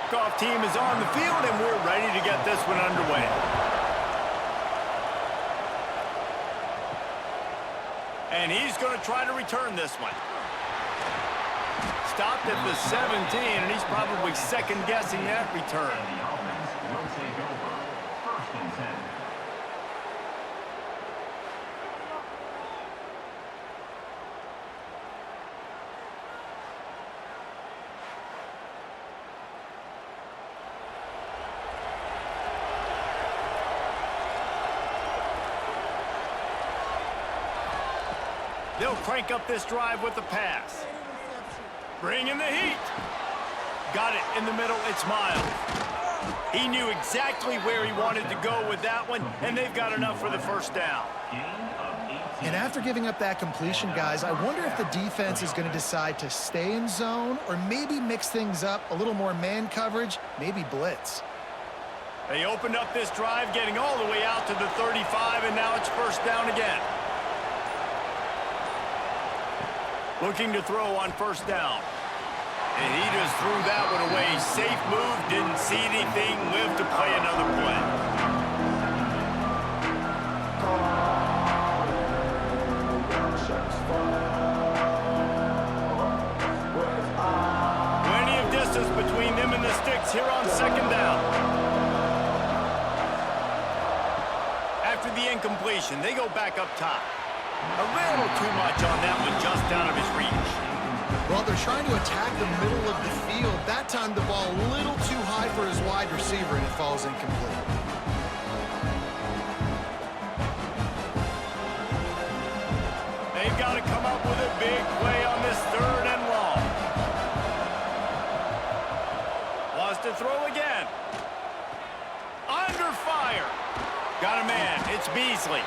Kickoff team is on the field, and we're ready to get this one underway. And he's going to try to return this one. Stopped at the 17, and he's probably second-guessing that return. And the offense will take over. 1st and 10. They'll crank up this drive with the pass. Bring in the heat. Got it in the middle. It's Miles. He knew exactly where he wanted to go with that one, and they've got enough for the first down. And after giving up that completion, guys, I wonder if the defense is going to decide to stay in zone or maybe mix things up, a little more man coverage, maybe blitz. They opened up this drive, getting all the way out to the 35, and now it's first down again. Looking to throw on first down. And he just threw that one away. Safe move, didn't see anything, lived to play another play. Plenty of distance between them and the sticks here on second down. After the incompletion, they go back up top. A little too much on that one, just out of his reach. Well, they're trying to attack the middle of the field. That time the ball a little too high for his wide receiver, and it falls incomplete. They've got to come up with a big play on this 3rd and long. Wants to throw again. Under fire. Got a man. It's Beasley.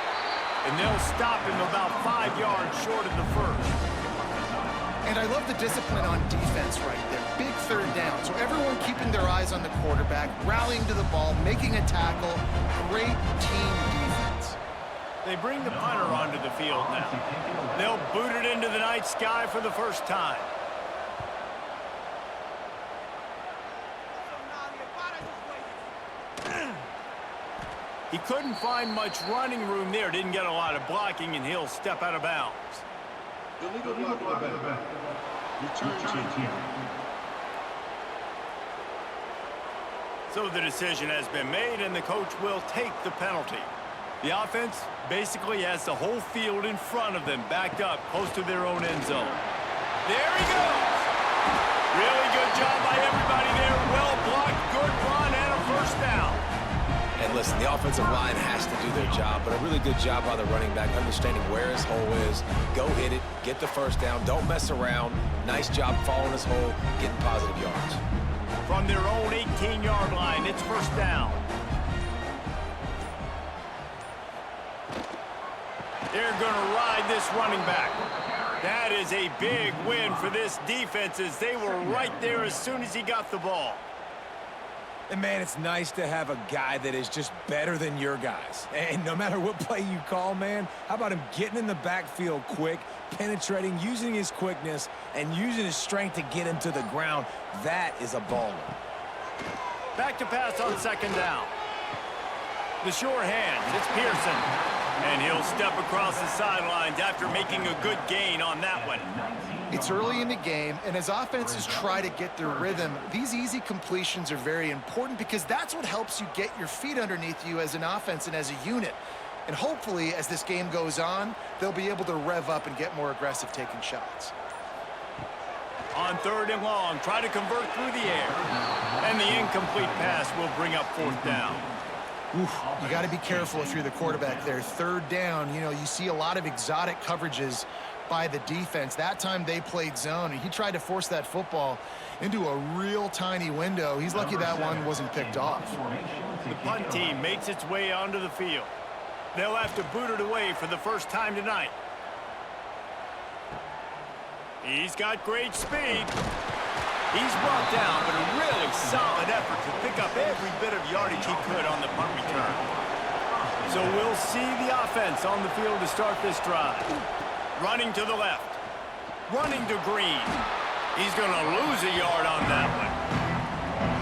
And they'll stop him about 5 yards short of the first. And I love the discipline on defense right there. Big 3rd down. So everyone keeping their eyes on the quarterback, rallying to the ball, making a tackle. Great team defense. They bring the punter onto the field now. They'll boot it into the night sky for the first time. He couldn't find much running room there. Didn't get a lot of blocking, and he'll step out of bounds. Illegal block in the back. Return team. So the decision has been made, and the coach will take the penalty. The offense basically has the whole field in front of them, backed up close to their own end zone. There he goes. Really good job by everybody there. Well blocked, good run, and a first down. And listen, the offensive line has to do their job, but a really good job by the running back, understanding where his hole is. Go hit it, get the first down, don't mess around. Nice job following his hole, getting positive yards. From their own 18-yard line, it's first down. They're going to ride this running back. That is a big win for this defense, as they were right there as soon as he got the ball. And, man, it's nice to have a guy that is just better than your guys. And no matter what play you call, man, how about him getting in the backfield quick, penetrating, using his quickness, and using his strength to get him to the ground? That is a baller. Back to pass on second down. The sure hands, it's Pearson. And he'll step across the sidelines after making a good gain on that one. It's early in the game, and as offenses try to get their rhythm, these easy completions are very important because that's what helps you get your feet underneath you as an offense and as a unit. And hopefully, as this game goes on, they'll be able to rev up and get more aggressive taking shots. On 3rd and long, try to convert through the air. And the incomplete pass will bring up 4th down. Oof, you got to be careful if you're the quarterback there. 3rd down, you know, you see a lot of exotic coverages by the defense. That time they played zone, and he tried to force that football into a real tiny window. He's lucky that one wasn't picked off. The punt team makes its way onto the field. They'll have to boot it away for the first time tonight. He's got great speed. He's brought down, but a really solid effort to pick up every bit of yardage he could on the punt return. So we'll see the offense on the field to start this drive. Running to the left. Running to Green. He's going to lose a yard on that one.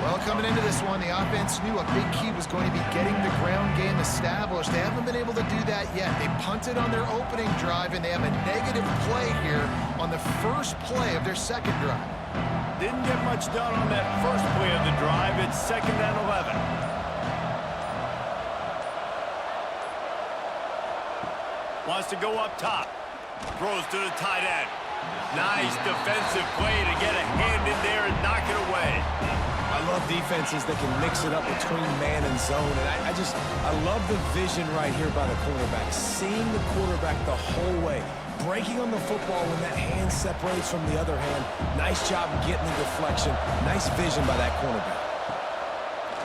Well, coming into this one, the offense knew a big key was going to be getting the ground game established. They haven't been able to do that yet. They punted on their opening drive, and they have a negative play here on the first play of their second drive. Didn't get much done on that first play of the drive. It's 2nd and 11. Wants to go up top. Throws to the tight end. Nice defensive play to get a hand in there and knock it away. I love defenses that can mix it up between man and zone. And I love the vision right here by the cornerback. Seeing the quarterback the whole way. Breaking on the football when that hand separates from the other hand. Nice job getting the deflection. Nice vision by that cornerback.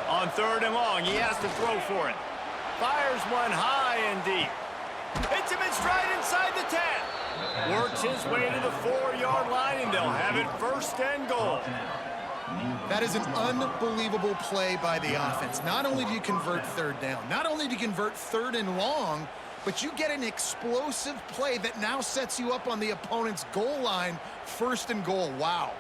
On 3rd and long, he has to throw for it. Fires one high and deep. Hits him in stride inside the 10. Works his way to the 4-yard line, and they'll have it 1st and goal. That is an unbelievable play by the offense. Not only do you convert 3rd down, not only do you convert 3rd and long, but you get an explosive play that now sets you up on the opponent's goal line, 1st and goal. Wow.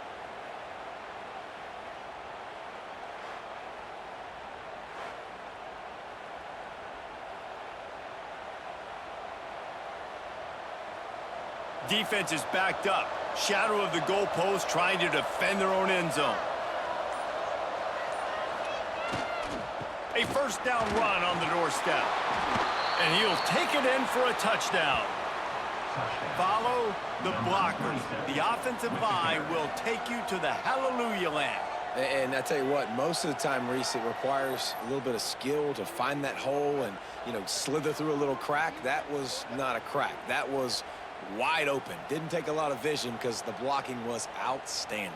Defense is backed up. Shadow of the goalpost, trying to defend their own end zone. A 1st down run on the doorstep. And he'll take it in for a touchdown. Follow the blockers. The offensive line will take you to the hallelujah land. And I tell you what, most of the time, Reese, it requires a little bit of skill to find that hole and, slither through a little crack. That was not a crack. That was wide open. Didn't take a lot of vision because the blocking was outstanding.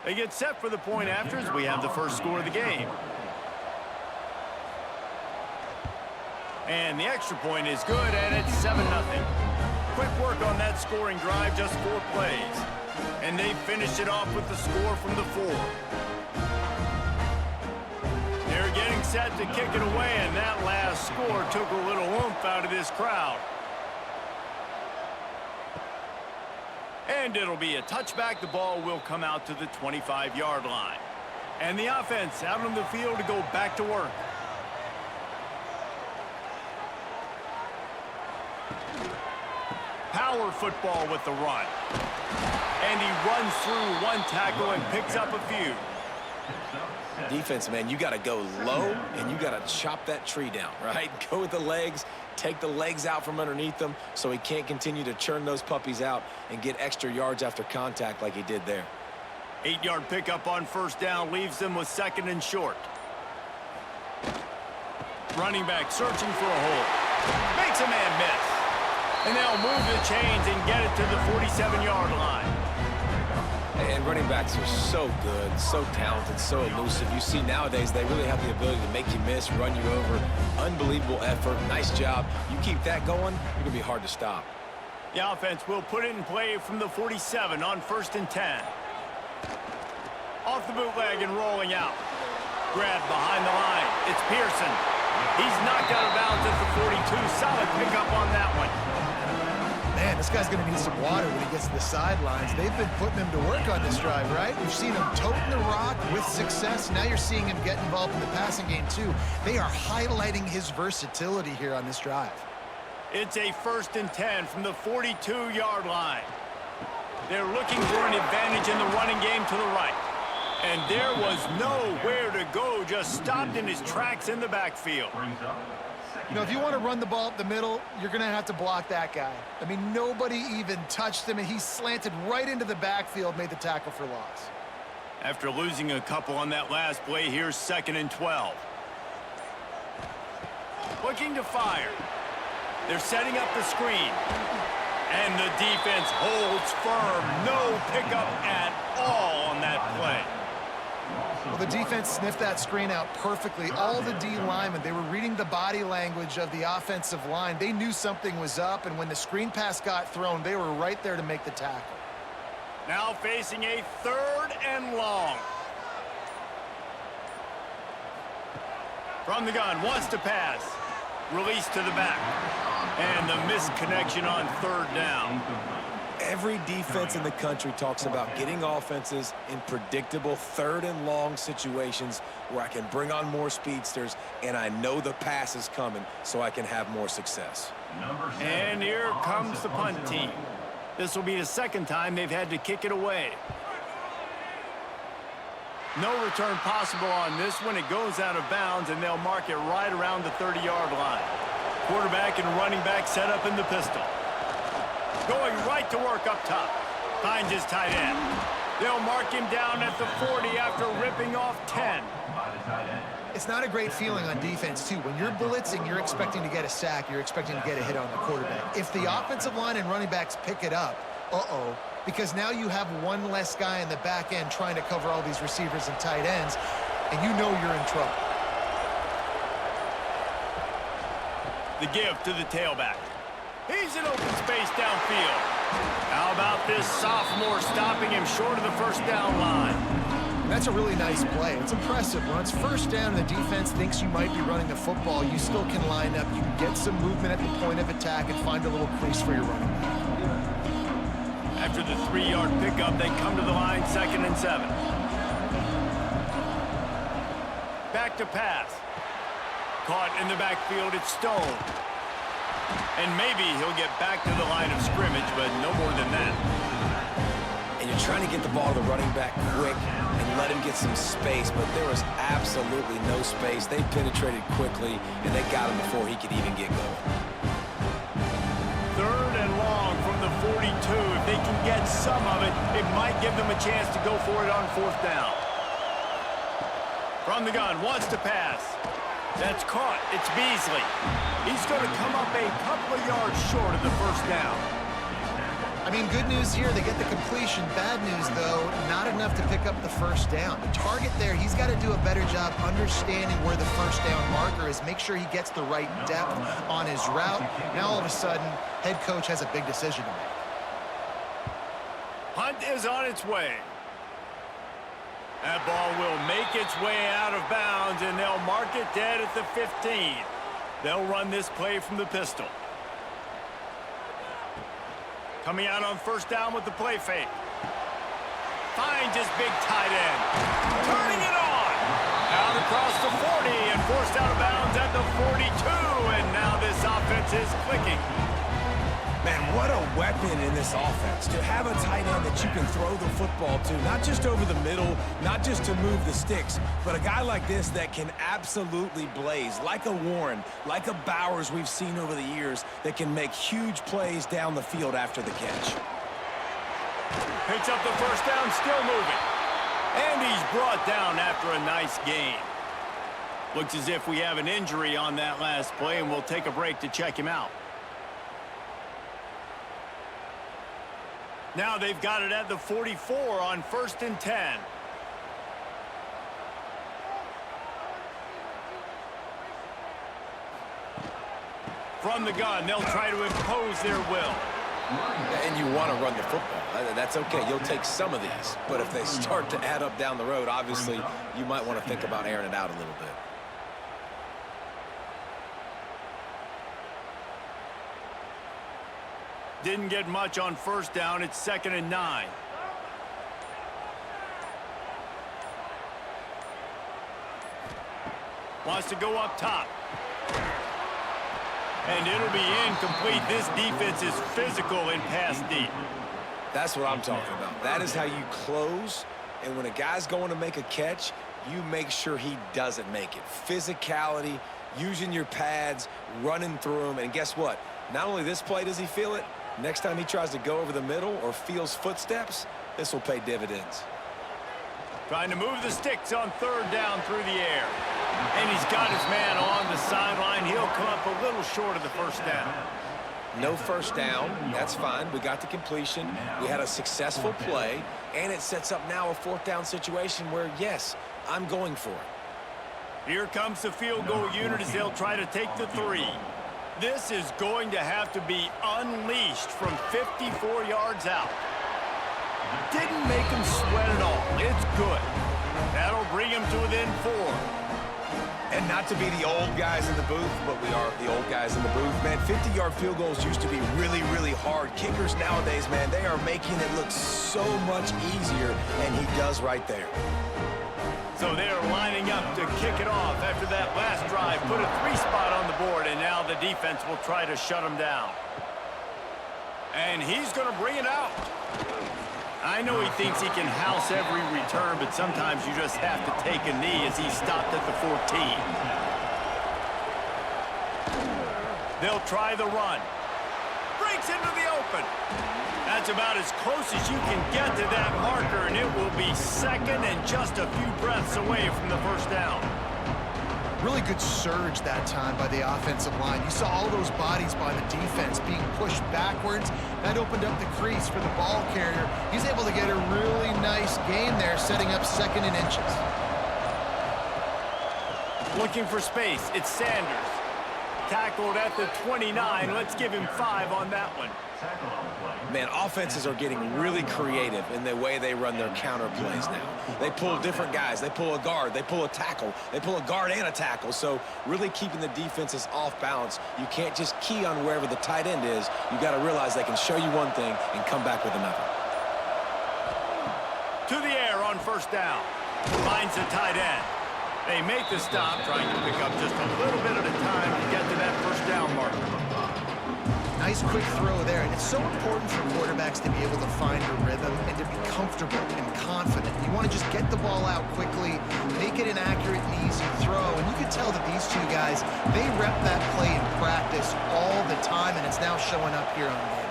They get set for the point after as we have the first score of the game. And the extra point is good, and it's 7-0. Quick work on that scoring drive, just 4 plays. And they finished it off with the score from the 4. They're getting set to kick it away, and that last score took a little oomph out of this crowd. And it'll be a touchback. The ball will come out to the 25-yard line. And the offense out on the field to go back to work. Power football with the run. And he runs through one tackle and picks up a few. Defense, man, you got to go low, and you got to chop that tree down, right? Go with the legs, take the legs out from underneath them so he can't continue to churn those puppies out and get extra yards after contact like he did there. 8-yard pickup on 1st down leaves them with 2nd and short. Running back searching for a hole. Makes a man miss. And they'll move the chains and get it to the 47-yard line. And running backs are so good, so talented, so elusive. You see nowadays they really have the ability to make you miss, run you over. Unbelievable effort. Nice job. You keep that going, you're going to be hard to stop. The offense will put it in play from the 47 on 1st and 10. Off the bootleg and rolling out. Grab behind the line. It's Pearson. He's knocked out of bounds at the 42. Solid pickup on that one. Man, this guy's going to need some water when he gets to the sidelines. They've been putting him to work on this drive, right? We've seen him toting the rock with success. Now you're seeing him get involved in the passing game, too. They are highlighting his versatility here on this drive. It's a 1st and 10 from the 42-yard line. They're looking for an advantage in the running game to the right. And there was nowhere to go, just stopped in his tracks in the backfield. If you want to run the ball up the middle, you're going to have to block that guy. I mean, nobody even touched him, and he slanted right into the backfield, made the tackle for loss. After losing a couple on that last play, here's 2nd and 12. Looking to fire. They're setting up the screen. And the defense holds firm. No pickup at all on that play. Well, the defense sniffed that screen out perfectly. All the D linemen, they were reading the body language of the offensive line. They knew something was up, and when the screen pass got thrown, they were right there to make the tackle. Now facing a 3rd and long. From the gun, wants to pass. Release to the back. And the misconnection on third down. Every defense in the country talks about getting offenses in predictable third and long situations where I can bring on more speedsters and I know the pass is coming so I can have more success. And here comes the punt team. This will be the second time they've had to kick it away. No return possible on this one. It goes out of bounds, and they'll mark it right around the 30-yard line. Quarterback and running back set up in the pistol. Going right to work up top. Finds his tight end. They'll mark him down at the 40 after ripping off 10. It's not a great feeling on defense, too. When you're blitzing, you're expecting to get a sack. You're expecting to get a hit on the quarterback. If the offensive line and running backs pick it up, because now you have one less guy in the back end trying to cover all these receivers and tight ends, and you know you're in trouble. The give to the tailback. He's in open space downfield. How about this sophomore stopping him short of the first down line? That's a really nice play. It's impressive. When it's first down and the defense thinks you might be running the football, you still can line up. You can get some movement at the point of attack and find a little crease for your running back. After the 3-yard pickup, they come to the line, 2nd and 7. Back to pass. Caught in the backfield, it's Stone. And maybe he'll get back to the line of scrimmage, but no more than that. And you're trying to get the ball to the running back quick and let him get some space, but there was absolutely no space. They penetrated quickly, and they got him before he could even get going. 3rd and long from the 42. If they can get some of it, it might give them a chance to go for it on 4th down. From the gun, wants to pass. That's caught. It's Beasley. He's going to come up a couple of yards short of the first down. I mean, good news here, they get the completion. Bad news, though, not enough to pick up the first down. The target there, he's got to do a better job understanding where the first down marker is, make sure he gets the right depth on his route. Now, all of a sudden, head coach has a big decision to make. Hunt is on its way. That ball will make its way out of bounds, and they'll mark it dead at the 15. They'll run this play from the pistol. Coming out on first down with the play fake. Finds his big tight end. Turning it on. Out across the 40 and forced out of bounds at the 42. And now this offense is clicking. Man, what a weapon in this offense. To have a tight end that you can throw the football to, not just over the middle, not just to move the sticks, but a guy like this that can absolutely blaze, like a Warren, like a Bowers we've seen over the years, that can make huge plays down the field after the catch. Picks up the first down, still moving. And he's brought down after a nice gain. Looks as if we have an injury on that last play, and we'll take a break to check him out. Now they've got it at the 44 on 1st and 10. From the gun, they'll try to impose their will. And you want to run the football. That's okay. You'll take some of these. But if they start to add up down the road, obviously, you might want to think about airing it out a little bit. Didn't get much on first down. It's 2nd and 9. Wants to go up top. And it'll be incomplete. This defense is physical and pass deep. That's what I'm talking about. That is how you close. And when a guy's going to make a catch, you make sure he doesn't make it. Physicality, using your pads, running through them. And guess what? Not only this play does he feel it, next time he tries to go over the middle or feels footsteps, this will pay dividends. Trying to move the sticks on 3rd down through the air. And he's got his man on the sideline. He'll come up a little short of the first down. No first down. That's fine. We got the completion. We had a successful play. And it sets up now a 4th down situation where, yes, I'm going for it. Here comes the field goal unit as they'll try to take the 3. This is going to have to be unleashed from 54 yards out. Didn't make him sweat at all. It's good. That'll bring him to within 4. And not to be the old guys in the booth, but we are the old guys in the booth, man. 50-yard field goals used to be really, really hard. Kickers nowadays, man, they are making it look so much easier, and he does right there. So they're lining up to kick it off after that last drive. Put a 3-spot on the board, and now the defense will try to shut him down. And he's going to bring it out. I know he thinks he can house every return, but sometimes you just have to take a knee as he stopped at the 14. They'll try the run. Breaks into the open. That's about as close as you can get to that marker, and it will be second and just a few breaths away from the first down. Really good surge that time by the offensive line. You saw all those bodies by the defense being pushed backwards. That opened up the crease for the ball carrier. He's able to get a really nice gain there, setting up second and inches. Looking for space, it's Sanders. Tackled at the 29. Let's give him 5 on that one. Man, offenses are getting really creative in the way they run their counter plays now. They pull different guys. They pull a guard. They pull a tackle. They pull a guard and a tackle. So really keeping the defenses off balance. You can't just key on wherever the tight end is. You got to realize they can show you one thing and come back with another. To the air on first down. Finds the tight end. They make the stop, trying to pick up just a little bit at a time to get to that first down marker. Nice quick throw there, and it's so important for quarterbacks to be able to find a rhythm and to be comfortable and confident. You want to just get the ball out quickly, make it an accurate and easy throw, and you can tell that these two guys, they rep that play in practice all the time, and it's now showing up here on game day.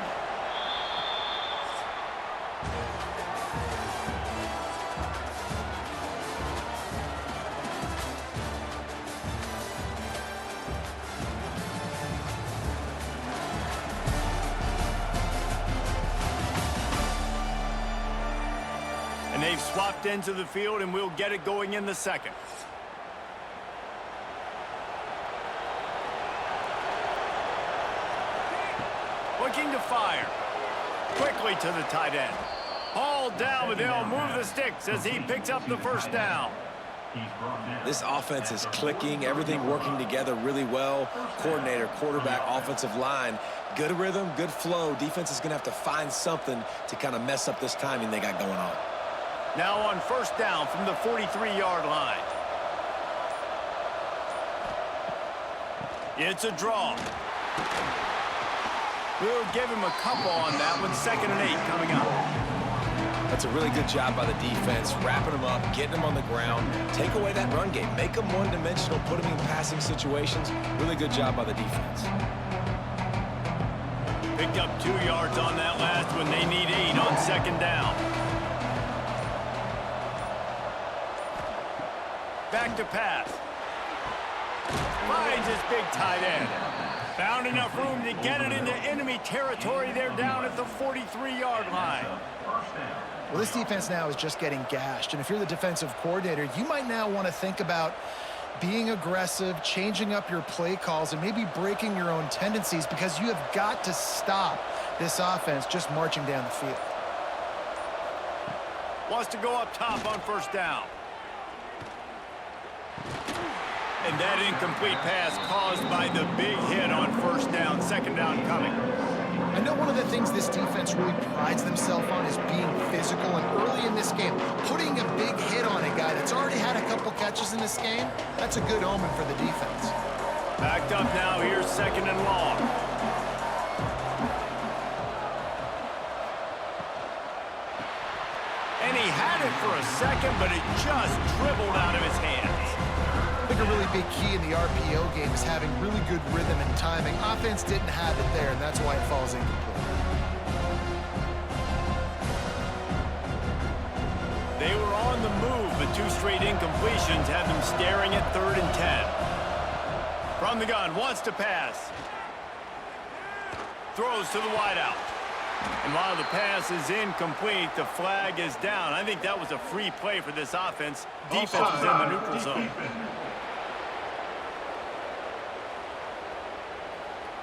And they've swapped into the field, and we'll get it going in the second. Looking to fire. Quickly to the tight end. Hauled down, but they'll move the sticks as he picks up the first down. This offense is clicking, everything working together really well. Coordinator, quarterback, offensive line. Good rhythm, good flow. Defense is going to have to find something to kind of mess up this timing they got going on. Now on first down from the 43-yard line. It's a draw. We'll give him a couple on that one. 2nd and 8 coming up. That's a really good job by the defense, wrapping them up, getting them on the ground. Take away that run game. Make them one-dimensional, put them in passing situations. Really good job by the defense. Picked up 2 yards on that last one. They need 8 on 2nd down. Back to pass. Finds his big tight end. Found enough room to get it into enemy territory. They're down at the 43-yard line. Well, this defense now is just getting gashed. And if you're the defensive coordinator, you might now want to think about being aggressive, changing up your play calls, and maybe breaking your own tendencies, because you have got to stop this offense just marching down the field. Wants to go up top on first down. And that incomplete pass caused by the big hit on first down. 2nd down coming. I know one of the things this defense really prides themselves on is being physical, and early in this game, putting a big hit on a guy that's already had a couple catches in this game, that's a good omen for the defense. Backed up now, here's 2nd and long. And he had it for a second, but it just dribbled out of his hands. I think a really big key in the RPO game is having really good rhythm and timing. Offense didn't have it there, and that's why it falls incomplete. They were on the move, but 2 straight incompletions had them staring at 3rd and 10. From the gun, wants to pass. Throws to the wideout. And while the pass is incomplete, the flag is down. I think that was a free play for this offense. Defense was in the neutral zone.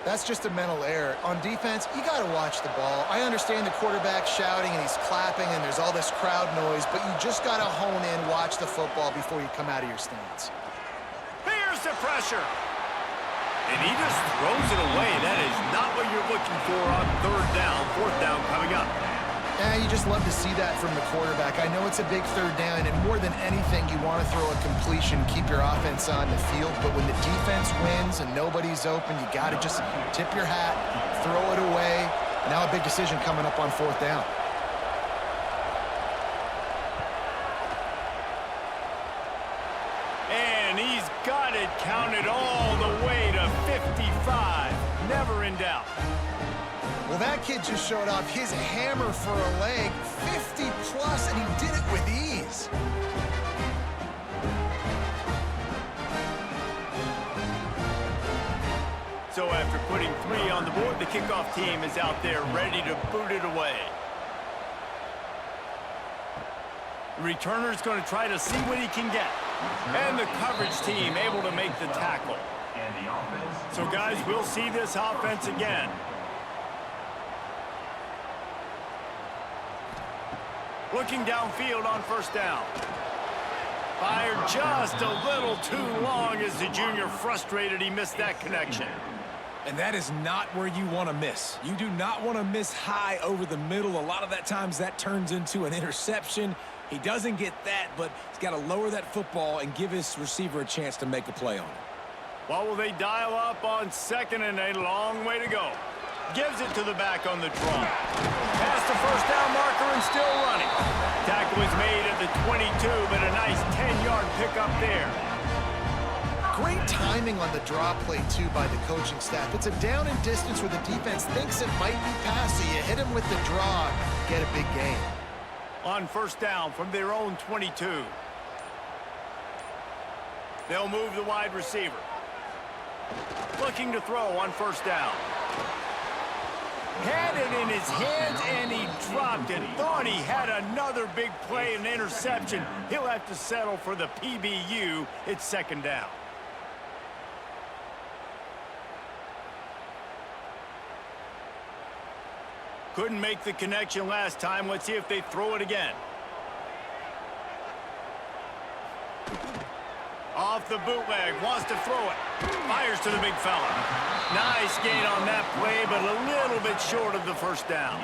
That's just a mental error. On defense, you got to watch the ball. I understand the quarterback shouting and he's clapping and there's all this crowd noise, but you just got to hone in, watch the football before you come out of your stance. Here's the pressure. And he just throws it away. That is not what you're looking for on third down. Fourth down coming up. You just love to see that from the quarterback. I know it's a big third down, and more than anything, you want to throw a completion, keep your offense on the field. But when the defense wins and nobody's open, you got to just tip your hat, throw it away. Now a big decision coming up on fourth down. And he's got it counted all the way to 55. Never in doubt. Well, that kid just showed off his hammer for a leg, 50-plus, and he did it with ease. So after putting 3 on the board, the kickoff team is out there ready to boot it away. The returner's going to try to see what he can get. And the coverage team able to make the tackle. So, guys, we'll see this offense again. Looking downfield on first down. Fired just a little too long as the junior frustrated he missed that connection. And that is not where you want to miss. You do not want to miss high over the middle. A lot of that times that turns into an interception. He doesn't get that, but he's got to lower that football and give his receiver a chance to make a play on it. Well, will they dial up on second and a long way to go? Gives it to the back on the draw. Past the first down marker and still running. Tackle is made at the 22, but a nice 10-yard pickup there. Great timing on the draw play, too, by the coaching staff. It's a down and distance where the defense thinks it might be pass, so you hit him with the draw, get a big gain. On first down from their own 22. They'll move the wide receiver. Looking to throw on first down. Had it in his hands, and he dropped it. Thought he had another big play and interception. He'll have to settle for the PBU. It's second down. Couldn't make the connection last time. Let's see if they throw it again. Off the bootleg, wants to throw it. Fires to the big fella. Nice gain on that play, but a little bit short of the first down.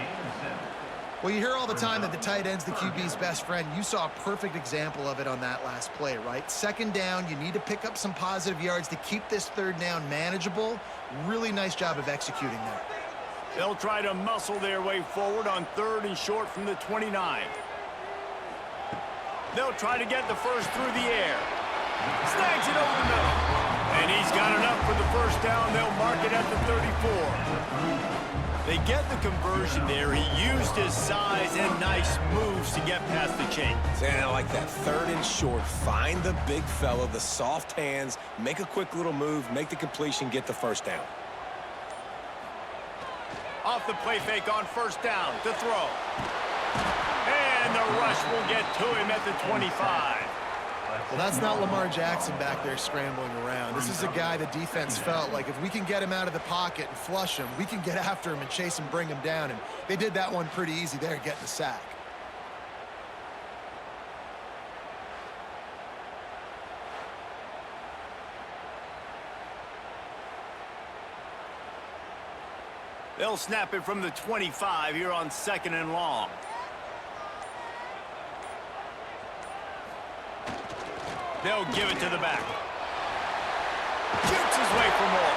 Well, you hear all the time that the tight end's the QB's best friend. You saw a perfect example of it on that last play, right? Second down, you need to pick up some positive yards to keep this third down manageable. Really nice job of executing there. They'll try to muscle their way forward on third and short from the 29. They'll try to get the first through the air. Snags it over the middle. And he's got enough for the first down. They'll mark it at the 34. They get the conversion there. He used his size and nice moves to get past the chains. And I like that third and short. Find the big fella, the soft hands, make a quick little move, make the completion, get the first down. Off the play fake on first down to throw. And the rush will get to him at the 25. Well, that's not Lamar Jackson back there scrambling around. This is a guy the defense felt like if we can get him out of the pocket and flush him, we can get after him and chase him, bring him down. And they did that one pretty easy there, getting the sack. They'll snap it from the 25 here on second and long. They'll give it to the back. Shoots his way for more.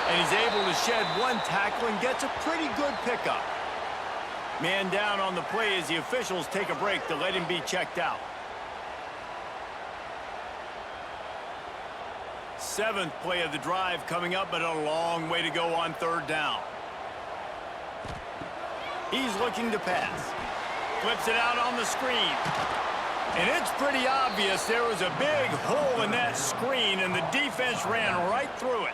And he's able to shed one tackle and gets a pretty good pickup. Man down on the play as the officials take a break to let him be checked out. Seventh play of the drive coming up, but a long way to go on third down. He's looking to pass. Flips it out on the screen. And it's pretty obvious there was a big hole in that screen, and the defense ran right through it.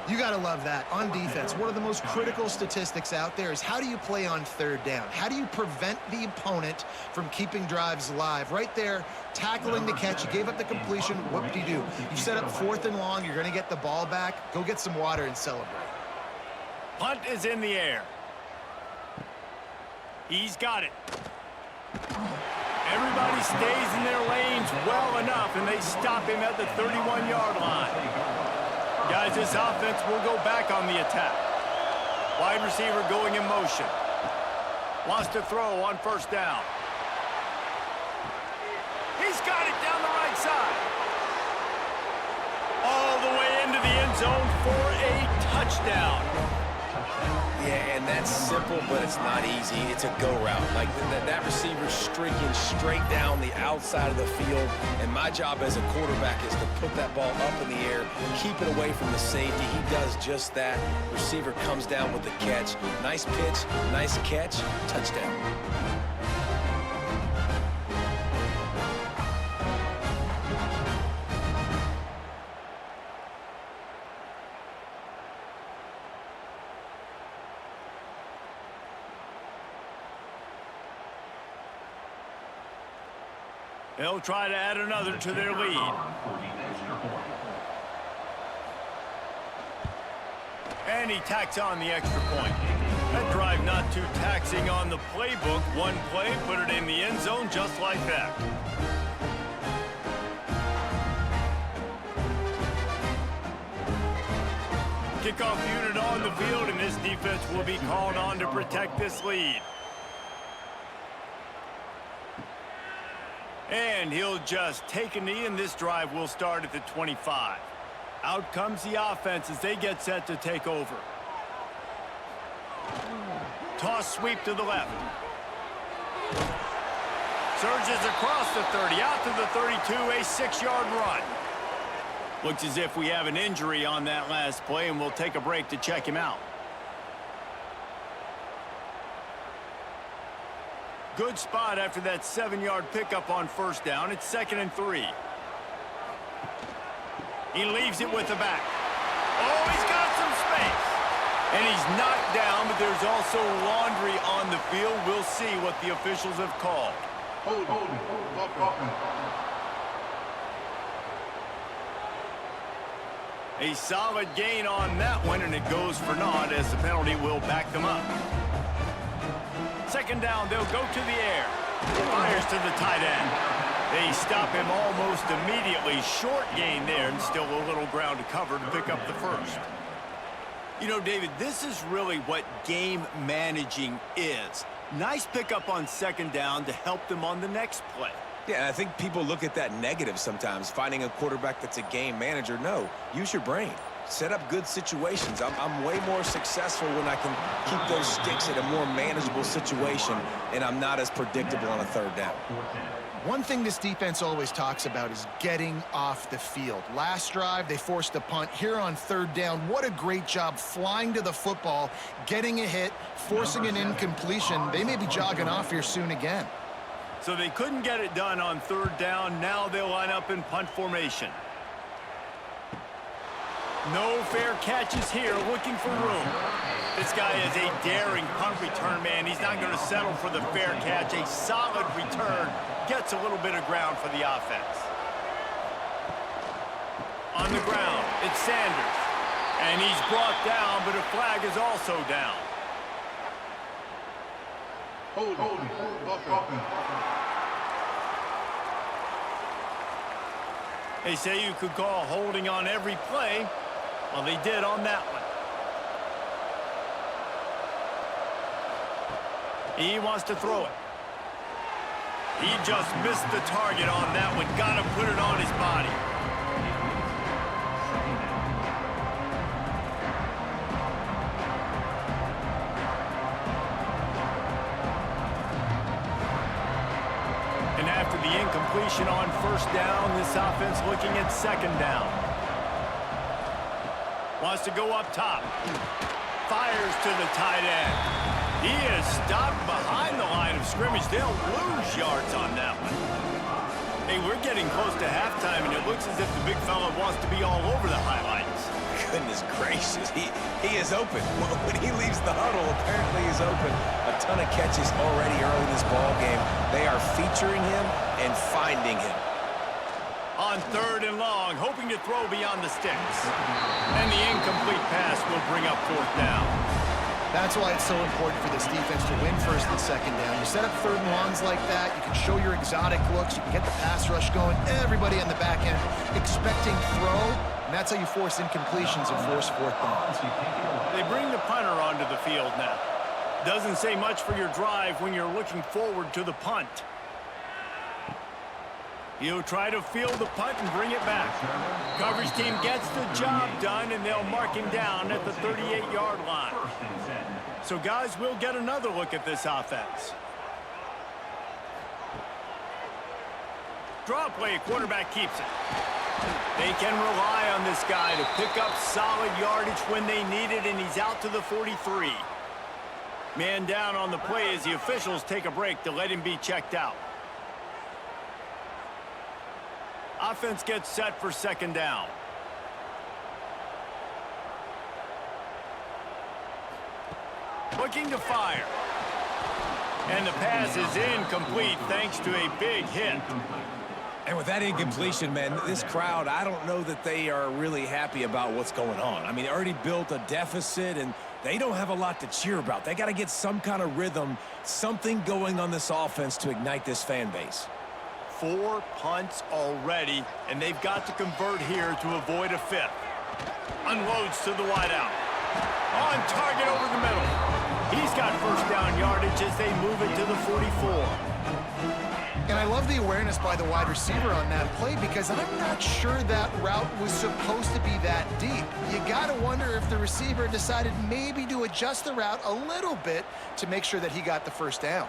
You got to love that. On defense, one of the most critical statistics out there is how do you play on third down? How do you prevent the opponent from keeping drives alive? Right there, tackling the catch. You gave up the completion. Whoop-de-doo. You set up fourth and long. You're going to get the ball back. Go get some water and celebrate. Punt is in the air. He's got it. Everybody stays in their lanes well enough, and they stop him at the 31-yard line. Guys, this offense will go back on the attack. Wide receiver going in motion. Wants to throw on first down. He's got it down the right side. All the way into the end zone for a touchdown. Yeah, and that's simple, but it's not easy. It's a go route. Like that receiver's streaking straight down the outside of the field, and my job as a quarterback is to put that ball up in the air, keep it away from the safety. He does just that. Receiver comes down with the catch. Nice pitch, nice catch, touchdown. They'll try to add another to their lead. And he tacks on the extra point. That drive not too taxing on the playbook. One play, put it in the end zone just like that. Kickoff unit on the field, and this defense will be called on to protect this lead. And he'll just take a knee, and this drive will start at the 25. Out comes the offense as they get set to take over. Toss sweep to the left. Surges across the 30, out to the 32, a 6-yard run. Looks as if we have an injury on that last play, and we'll take a break to check him out. Good spot after that 7-yard pickup on first down. It's 2nd and 3. He leaves it with the back. Oh, he's got some space. And he's knocked down, but there's also laundry on the field. We'll see what the officials have called. Hold. A solid gain on that one, and it goes for naught as the penalty will back them up. 2nd down, they'll go to the air. Fires to the tight end. They stop him almost immediately. Short gain there, and still a little ground to cover to pick up the first. You know, David, this is really what game managing is. Nice pickup on 2nd down to help them on the next play. Yeah, and I think people look at that negative sometimes, finding a quarterback that's a game manager. No, use your brain. Set up good situations. I'm way more successful when I can keep those sticks in a more manageable situation, and I'm not as predictable on a 3rd down. One thing this defense always talks about is getting off the field. Last drive, they forced a punt. Here on 3rd down, what a great job flying to the football, getting a hit, forcing an incompletion. They may be jogging off here soon again. So they couldn't get it done on 3rd down. Now they'll line up in punt formation. No fair catches here, looking for room. This guy is a daring punt return man. He's not going to settle for the fair catch. A solid return gets a little bit of ground for the offense. On the ground, it's Sanders. And he's brought down, but a flag is also down. Hold. They say you could call holding on every play. Well, they did on that one. He wants to throw it. He just missed the target on that one. Got to put it on his body. And after the incompletion on first down, this offense looking at 2nd down. Wants to go up top. Fires to the tight end. He is stopped behind the line of scrimmage. They'll lose yards on that one. Hey, we're getting close to halftime, and it looks as if the big fella wants to be all over the highlights. Goodness gracious, he is open. When he leaves the huddle, apparently he's open. A ton of catches already early in this ball game. They are featuring him and finding him. On 3rd and long, hoping to throw beyond the sticks. And the incomplete pass will bring up 4th down. That's why it's so important for this defense to win first and second down. You set up third and longs like that, you can show your exotic looks, you can get the pass rush going, everybody on the back end expecting throw, and that's how you force incompletions and force fourth downs. They bring the punter onto the field now. Doesn't say much for your drive when you're looking forward to the punt. He'll try to field the punt and bring it back. Coverage team gets the job done, and they'll mark him down at the 38-yard line. So, guys, we'll get another look at this offense. Draw play, quarterback keeps it. They can rely on this guy to pick up solid yardage when they need it, and he's out to the 43. Man down on the play as the officials take a break to let him be checked out. Offense gets set for second down. Looking to fire. And the pass is incomplete thanks to a big hit. And with that incompletion, man, this crowd, I don't know that they are really happy about what's going on. I mean, they already built a deficit, and they don't have a lot to cheer about. They got to get some kind of rhythm, something going on this offense to ignite this fan base. 4 punts already, and they've got to convert here to avoid a fifth. Unloads to the wideout. On target over the middle. He's got first down yardage as they move it to the 44. And I love the awareness by the wide receiver on that play because I'm not sure that route was supposed to be that deep. You got to wonder if the receiver decided maybe to adjust the route a little bit to make sure that he got the first down.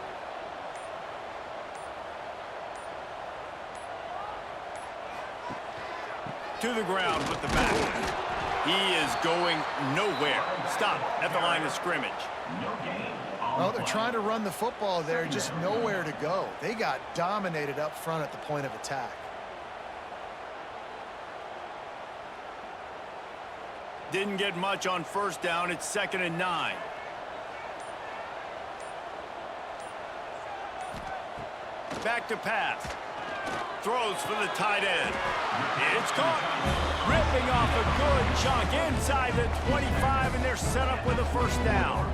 To the ground with the back. He is going nowhere. Stop at the line of scrimmage. Well, they're trying to run the football there, just nowhere to go. They got dominated up front at the point of attack. Didn't get much on first down. It's 2nd and 9. Back to pass. Throws for the tight end. It's caught. Ripping off a good chunk inside the 25, and they're set up with a first down.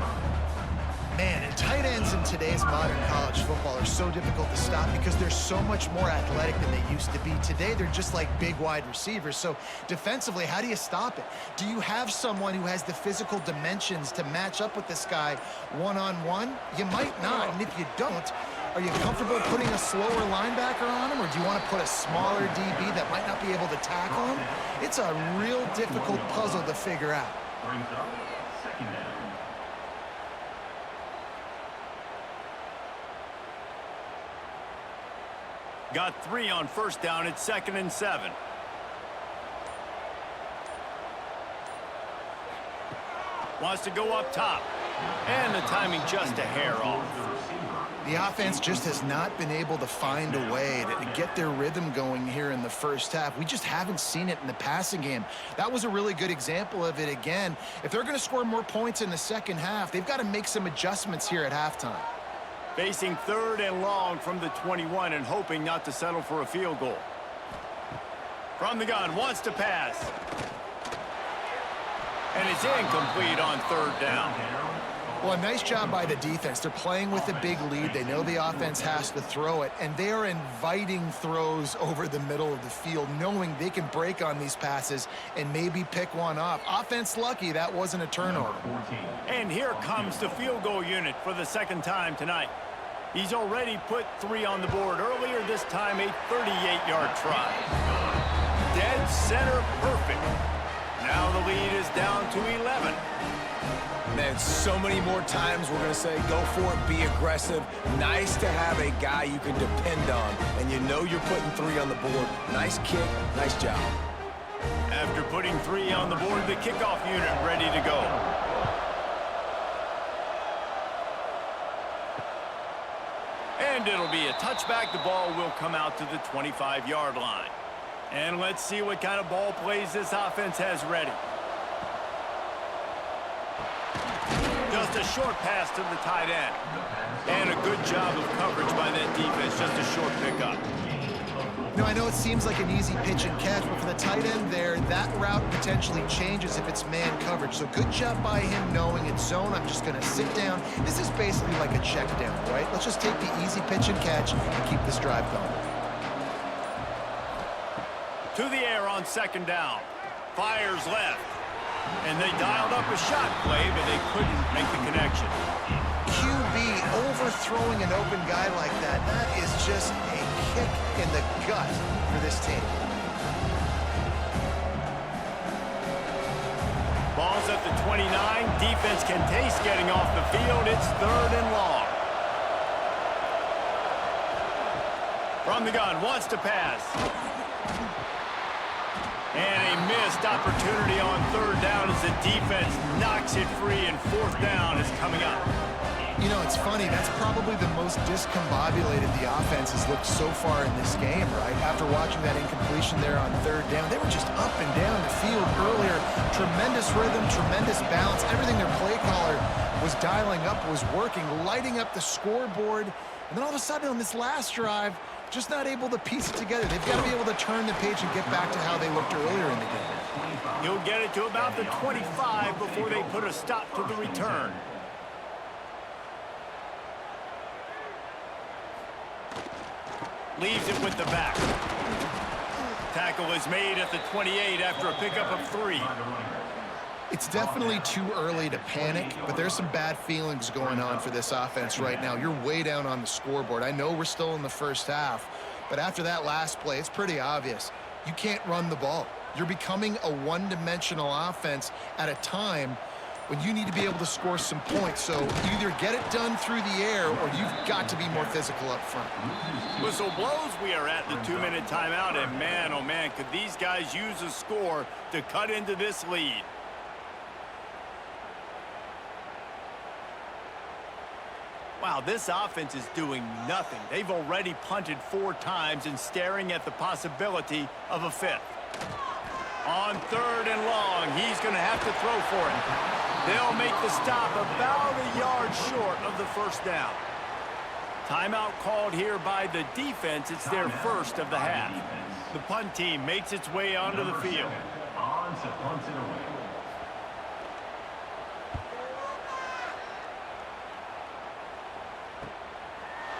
Man, and tight ends in today's modern college football are so difficult to stop because they're so much more athletic than they used to be. Today, they're just like big wide receivers. So defensively, how do you stop it? Do you have someone who has the physical dimensions to match up with this guy one-on-one? You might not, and if you don't, are you comfortable putting a slower linebacker on him, or do you want to put a smaller DB that might not be able to tackle him? It's a real difficult puzzle to figure out. Got 3 on first down. It's 2nd and 7. Wants to go up top. And the timing just a hair off. The offense just has not been able to find a way to get their rhythm going here in the first half. We just haven't seen it in the passing game. That was a really good example of it again. If they're going to score more points in the second half, they've got to make some adjustments here at halftime. Facing 3rd and long from the 21 and hoping not to settle for a field goal. From the gun, wants to pass. And it's incomplete on 3rd down. Well, a nice job by the defense. They're playing with a big lead. They know the offense has to throw it, and they are inviting throws over the middle of the field, knowing they can break on these passes and maybe pick one off. Offense lucky that wasn't a turnover. And here comes the field goal unit for the 2nd time tonight. He's already put 3 on the board earlier, this time a 38-yard try. Dead center perfect. Now the lead is down to 11. Man, so many more times we're going to say go for it, be aggressive. Nice to have a guy you can depend on, and you know you're putting 3 on the board. Nice kick, nice job. After putting 3 on the board, the kickoff unit ready to go. And it'll be a touchback. The ball will come out to the 25-yard line. And let's see what kind of ball plays this offense has ready. Just a short pass to the tight end. And a good job of coverage by that defense. Just a short pickup. You know, I know it seems like an easy pitch and catch, but for the tight end there, that route potentially changes if it's man coverage. So good job by him knowing it's zone. I'm just going to sit down. This is basically like a check down, right? Let's just take the easy pitch and catch and keep this drive going. To the air on second down. Fires left. And they dialed up a shot play, but they couldn't make the connection. QB overthrowing an open guy like that, that is just a kick in the gut for this team. Ball's at the 29. Defense can taste getting off the field. It's 3rd and long. From the gun, wants to pass. And a missed opportunity on 3rd down as the defense knocks it free, and 4th down is coming up. You know, it's funny. That's probably the most discombobulated the offense has looked so far in this game, right? After watching that incompletion there on 3rd down, they were just up and down the field earlier. Tremendous rhythm, tremendous balance. Everything their play caller was dialing up was working, lighting up the scoreboard. And then all of a sudden on this last drive, just not able to piece it together. They've got to be able to turn the page and get back to how they looked earlier in the game. He'll get it to about the 25 before they put a stop to the return. Leaves it with the back. Tackle is made at the 28 after a pickup of 3. It's definitely too early to panic, but there's some bad feelings going on for this offense right now. You're way down on the scoreboard. I know we're still in the first half, but after that last play, it's pretty obvious. You can't run the ball. You're becoming a one-dimensional offense at a time when you need to be able to score some points. So either get it done through the air or you've got to be more physical up front. Whistle blows. We are at the 2-minute timeout, and man, oh man, could these guys use a score to cut into this lead. Wow, this offense is doing nothing. They've already punted 4 times and staring at the possibility of a 5th. On 3rd and long, he's going to have to throw for it. They'll make the stop about a yard short of the 1st down. Timeout called here by the defense. It's their first of the half. The punt team makes its way onto the field. On to punt it away.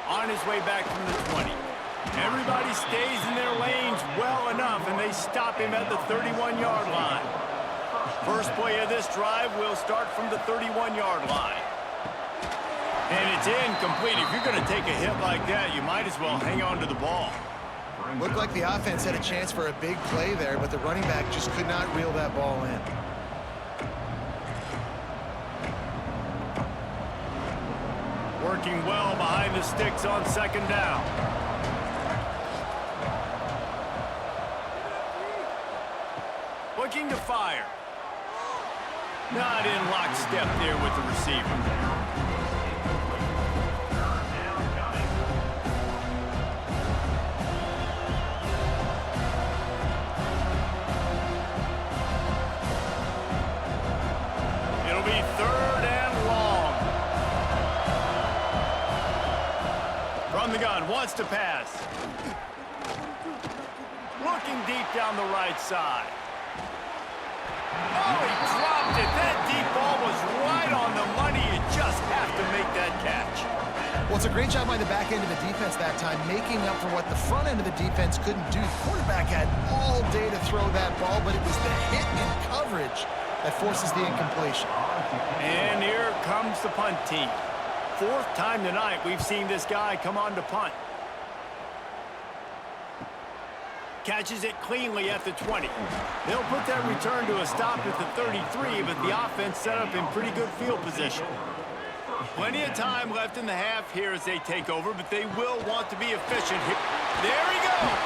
On his way back from the 20. Everybody stays in their lanes well enough, and they stop him at the 31-yard line. First play of this drive will start from the 31-yard line. And it's incomplete. If you're going to take a hit like that, you might as well hang on to the ball. Looked like the offense had a chance for a big play there, but the running back just could not reel that ball in. Working well behind the sticks on 2nd down. Looking to fire. Not in lockstep there with the receiver. It'll be 3rd and long. From the gun, wants to pass. Looking deep down the right side. Oh, he dropped it. That deep ball was right on the money. You just have to make that catch. Well, it's a great job by the back end of the defense that time, making up for what the front end of the defense couldn't do. The quarterback had all day to throw that ball, but it was the hit and coverage that forces the incompletion. And here comes the punt team. 4th time tonight we've seen this guy come on to punt. Catches it cleanly at the 20. They'll put that return to a stop at the 33, but the offense set up in pretty good field position. Plenty of time left in the half here as they take over, but they will want to be efficient here. There he goes!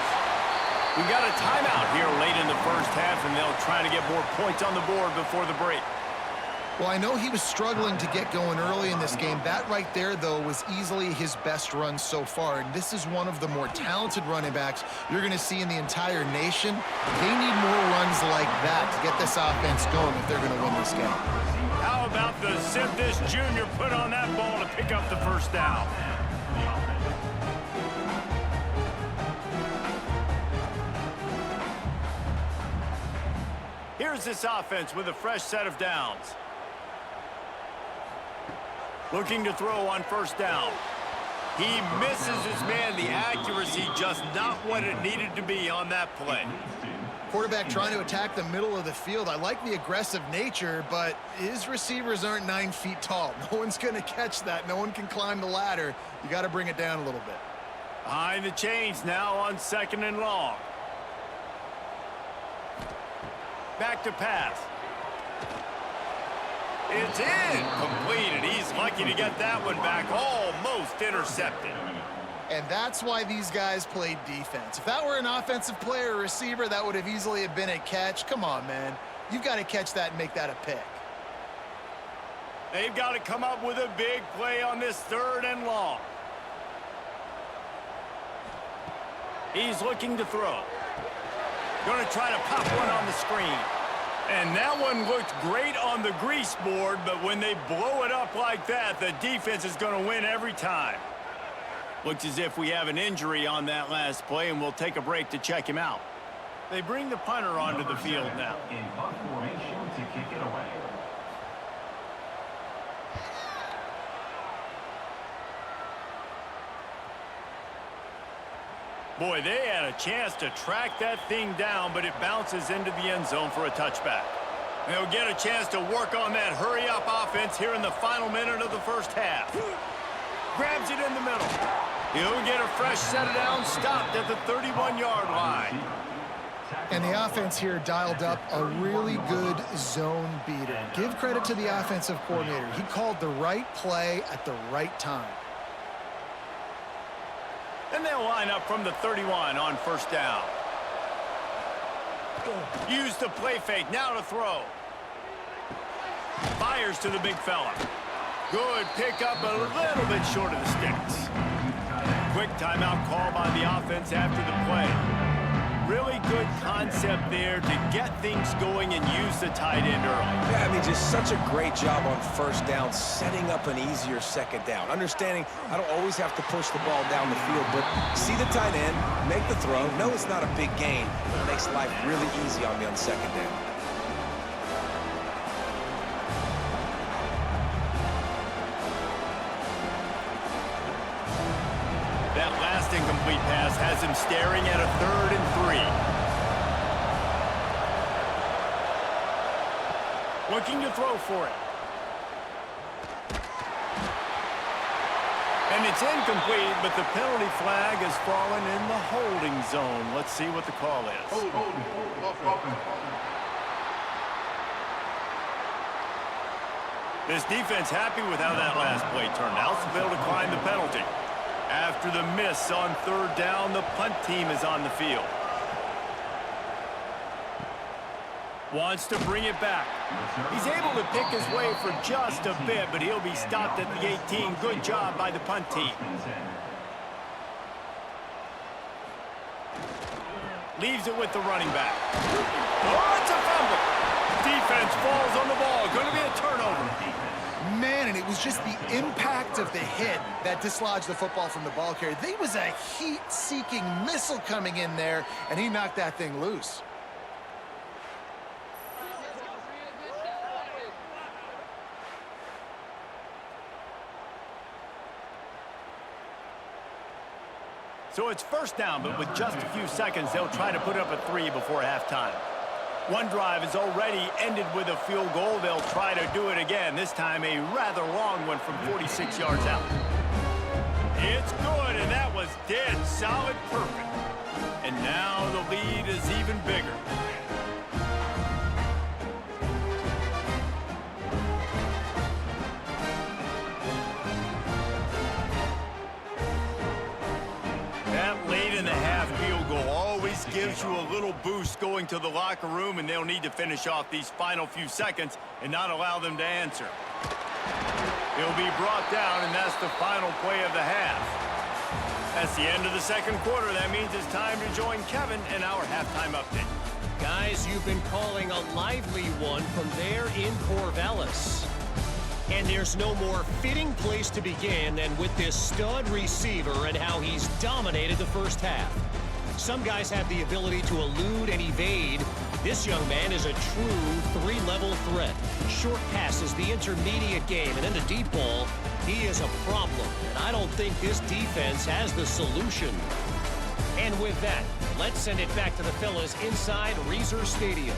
We got a timeout here late in the first half, and they'll try to get more points on the board before the break. Well, I know he was struggling to get going early in this game. That right there, though, was easily his best run so far. And this is one of the more talented running backs you're going to see in the entire nation. They need more runs like that to get this offense going if they're going to win this game. How about the zip this junior put on that ball to pick up the 1st down? here's this offense with a fresh set of downs. Looking to throw on first down. He misses his man. The accuracy just not what it needed to be on that play. Quarterback trying to attack the middle of the field. I like the aggressive nature, but his receivers aren't 9 feet tall. No one's going to catch that. No one can climb the ladder. You got to bring it down a little bit. Behind the chains now on 2nd and long. Back to pass. It's incomplete, and he's lucky to get that one back. Almost intercepted. And that's why these guys play defense. If that were an offensive player or receiver, that would have easily have been a catch. Come on, man. You've got to catch that and make that a pick. They've got to come up with a big play on this 3rd and long. He's looking to throw. Going to try to pop one on the screen. And that one looked great on the grease board, but when they blow it up like that, the defense is going to win every time. Looks as if we have an injury on that last play, and we'll take a break to check him out. They bring the punter onto the field now. In punt formation to kick it away. Boy, they had a chance to track that thing down, but it bounces into the end zone for a touchback. They'll get a chance to work on that hurry-up offense here in the final minute of the first half. Grabs it in the middle. He'll get a fresh set of downs, stopped at the 31-yard line. And the offense here dialed up a really good zone beater. Give credit to the offensive coordinator. He called the right play at the right time. And they'll line up from the 31 on first down. Use the play fake, now to throw. Fires to the big fella. Good pickup, a little bit short of the sticks. Quick timeout call by the offense after the play. Really good concept there to get things going and use the tight end early. Yeah, I mean, just such a great job on first down, setting up an easier second down. Understanding I don't always have to push the ball down the field, but see the tight end, make the throw. No, it's not a big gain, but it makes life really easy on me on second down. That last incomplete pass has him staring at a 3rd and 3. Looking to throw for it. And it's incomplete, but the penalty flag has fallen in the holding zone. Let's see what the call is. This defense happy with how that last play turned out, so they'll decline the penalty. After the miss on 3rd down, the punt team is on the field. Wants to bring it back. He's able to pick his way for just a bit, but he'll be stopped at the 18. Good job by the punt team. Leaves it with the running back. Oh, it's a fumble. Defense falls on the ball. Going to be a turnover. Man, and it was just the impact of the hit that dislodged the football from the ball carrier. There was a heat-seeking missile coming in there, and he knocked that thing loose. So it's first down, but with just a few seconds, they'll try to put up a 3 before halftime. One drive is already ended with a field goal. They'll try to do it again, this time a rather long one from 46 yards out. It's good, and that was dead solid perfect. And now the lead is even bigger. That late in the half field goal always gives you a little boost going to the locker room, and they'll need to finish off these final few seconds and not allow them to answer. He'll be brought down, and that's the final play of the half. That's the end of the second quarter. That means it's time to join Kevin in our halftime update. Guys, you've been calling a lively one from there in Corvallis. And there's no more fitting place to begin than with this stud receiver and how he's dominated the first half. Some guys have the ability to elude and evade, This young man is a true three-level threat. Short passes, the intermediate game, and then the deep ball. He is a problem, and I don't think this defense has the solution. And with that, let's send it back to the fellas inside Reser Stadium.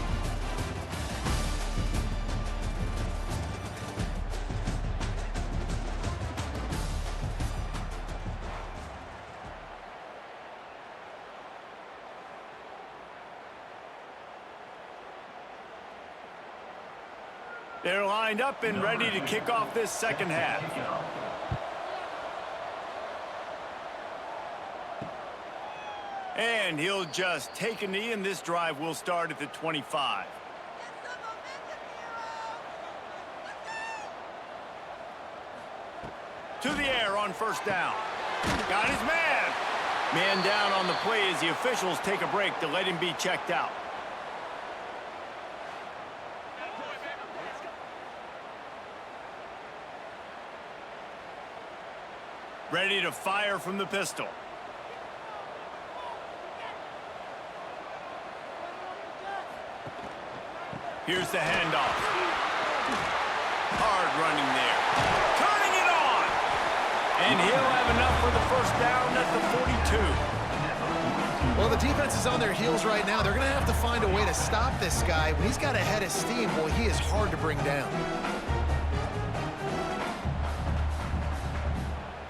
They're lined up and ready to kick off this second half. And he'll just take a knee, and this drive will start at the 25. To the air on first down. Got his man. Man down on the play as the officials take a break to let him be checked out. Ready to fire from the pistol. Here's the handoff. Hard running there. Turning it on! And he'll have enough for the first down at the 42. Well, the defense is on their heels right now. They're going to have to find a way to stop this guy. When he's got a head of steam, boy, he is hard to bring down.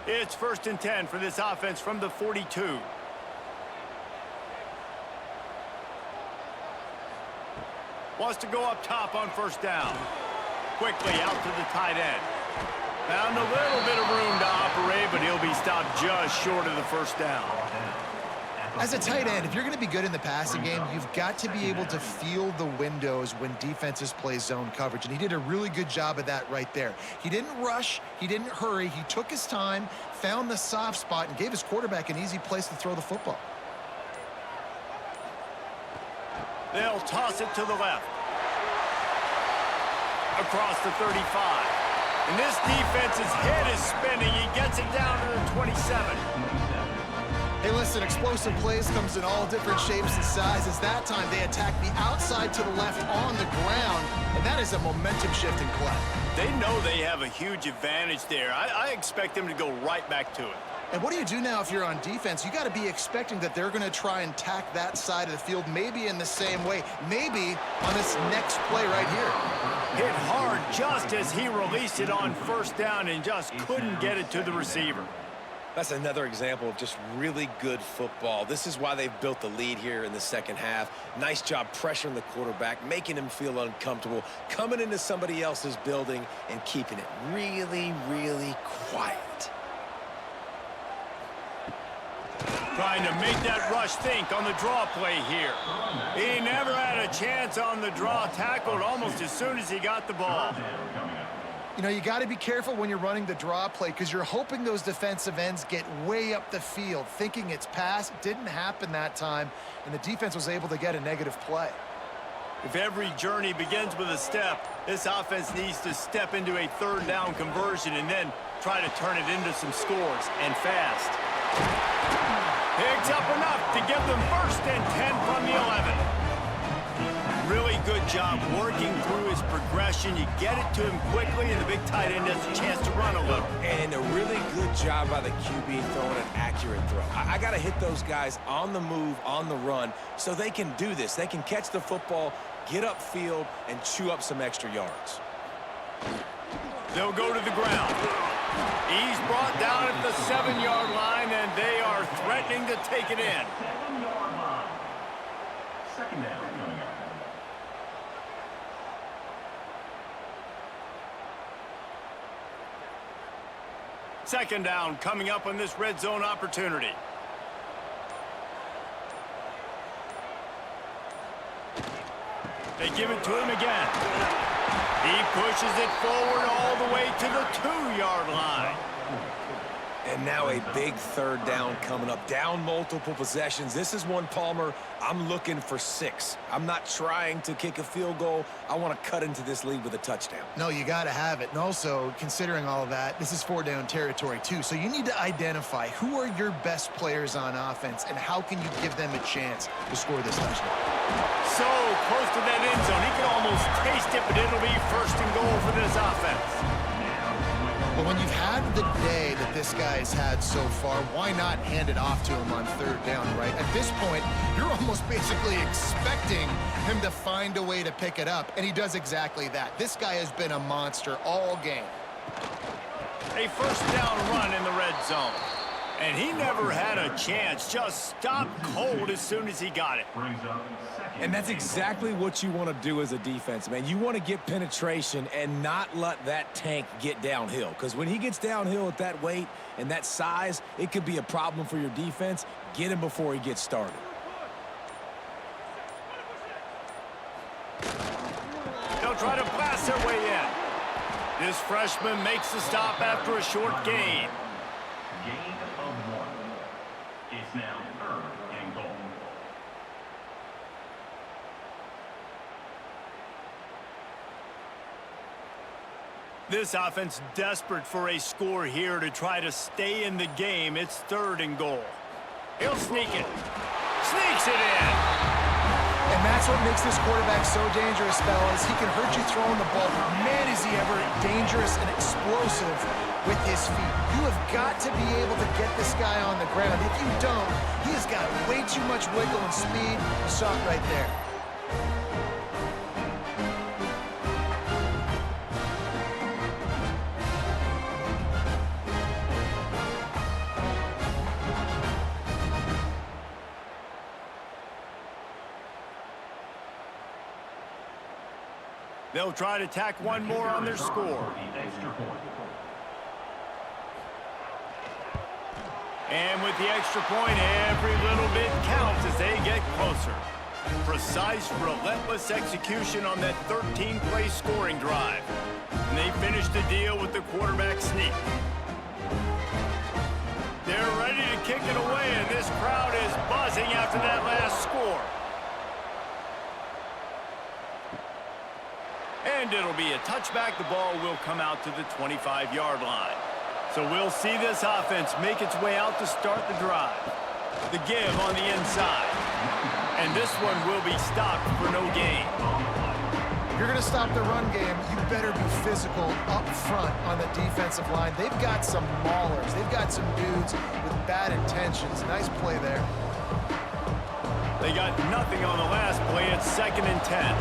It's 1st and 10 for this offense from the 42. Wants to go up top on first down. Quickly out to the tight end. Found a little bit of room to operate, but he'll be stopped just short of the first down. As a tight end, if you're going to be good in the passing game, you've got to be able to feel the windows when defenses play zone coverage, and he did a really good job of that right there. He didn't rush, he didn't hurry, he took his time, found the soft spot, and gave his quarterback an easy place to throw the football. They'll toss it to the left. Across the 35. And this defense's head is spinning. He gets it down to the 27. Hey, listen, explosive plays comes in all different shapes and sizes. That time they attack the outside to the left on the ground, and that is a momentum-shifting play. They know they have a huge advantage there. I expect them to go right back to it. And what do you do now if you're on defense? You got to be expecting that they're going to try and tack that side of the field, maybe in the same way, maybe on this next play right here. Hit hard just as he released it on first down and just couldn't get it to the receiver. That's another example of just really good football. This is why they've built the lead here in the second half. Nice job pressuring the quarterback, making him feel uncomfortable, coming into somebody else's building and keeping it really, really quiet. Trying to make that rush think on the draw play here. He never had a chance on the draw, tackled almost as soon as he got the ball. You know, you got to be careful when you're running the draw play because you're hoping those defensive ends get way up the field, thinking it's pass. Didn't happen that time, and the defense was able to get a negative play. If every journey begins with a step, this offense needs to step into a third down conversion and then try to turn it into some scores, and fast. Picks up enough to give them 1st and 10 from the 11. Really good job working through his progression. You get it to him quickly, and the big tight end has a chance to run a little. And a really good job by the QB throwing an accurate throw. I got to hit those guys on the move, on the run, so they can do this. They can catch the football, get upfield, and chew up some extra yards. They'll go to the ground. He's brought down at the 7-yard line, and they are threatening to take it in. 7-yard line. Second down. Second down coming up on this red zone opportunity. They give it to him again. He pushes it forward all the way to the 2-yard line. And now a big third down coming up. Down multiple possessions. This is one, Palmer, I'm looking for 6. I'm not trying to kick a field goal. I want to cut into this lead with a touchdown. No, you got to have it. And also, considering all of that, this is 4-down territory too. So you need to identify who are your best players on offense and how can you give them a chance to score this touchdown. So close to that end zone. He can almost taste it, but it'll be first and goal for this offense. Well, when you've had the day that this guy has had so far, why not hand it off to him on third down, right? At this point, you're almost basically expecting him to find a way to pick it up, and he does exactly that. This guy has been a monster all game. A first down run in the red zone. And he never had a chance. Just stopped cold as soon as he got it. And that's exactly what you want to do as a defense, man. You want to get penetration and not let that tank get downhill. Because when he gets downhill at that weight and that size, it could be a problem for your defense. Get him before he gets started. They'll try to blast their way in. This freshman makes the stop after a short gain. Gain of 1. It's now 3rd and goal. This offense desperate for a score here to try to stay in the game. It's 3rd and goal. He'll sneak it. Sneaks it in. And that's what makes this quarterback so dangerous, fellas. He can hurt you throwing the ball, but man, is he ever dangerous and explosive with his feet. You have got to be able to get this guy on the ground. If you don't, he has got way too much wiggle and speed. You saw it right there. They'll try to tack one more on their score. And with the extra point, every little bit counts as they get closer. Precise, relentless execution on that 13-play scoring drive. And they finish the deal with the quarterback sneak. They're ready to kick it away, and this crowd is buzzing after that last score. And it'll be a touchback. The ball will come out to the 25-yard line. So we'll see this offense make its way out to start the drive. The give on the inside. And this one will be stopped for no gain. If you're going to stop the run game, you better be physical up front on the defensive line. They've got some maulers. They've got some dudes with bad intentions. Nice play there. They got nothing on the last play. It's 2nd and 10.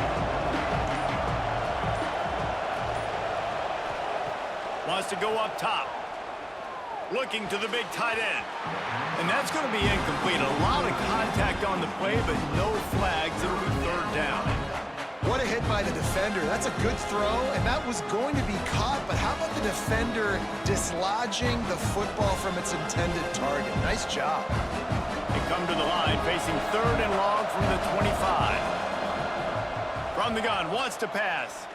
Wants to go up top. Looking to the big tight end. And that's going to be incomplete. A lot of contact on the play, but no flags. It'll be 3rd down. What a hit by the defender. That's a good throw, and that was going to be caught. But how about the defender dislodging the football from its intended target? Nice job. They come to the line, facing 3rd and long from the 25. From the gun, wants to pass.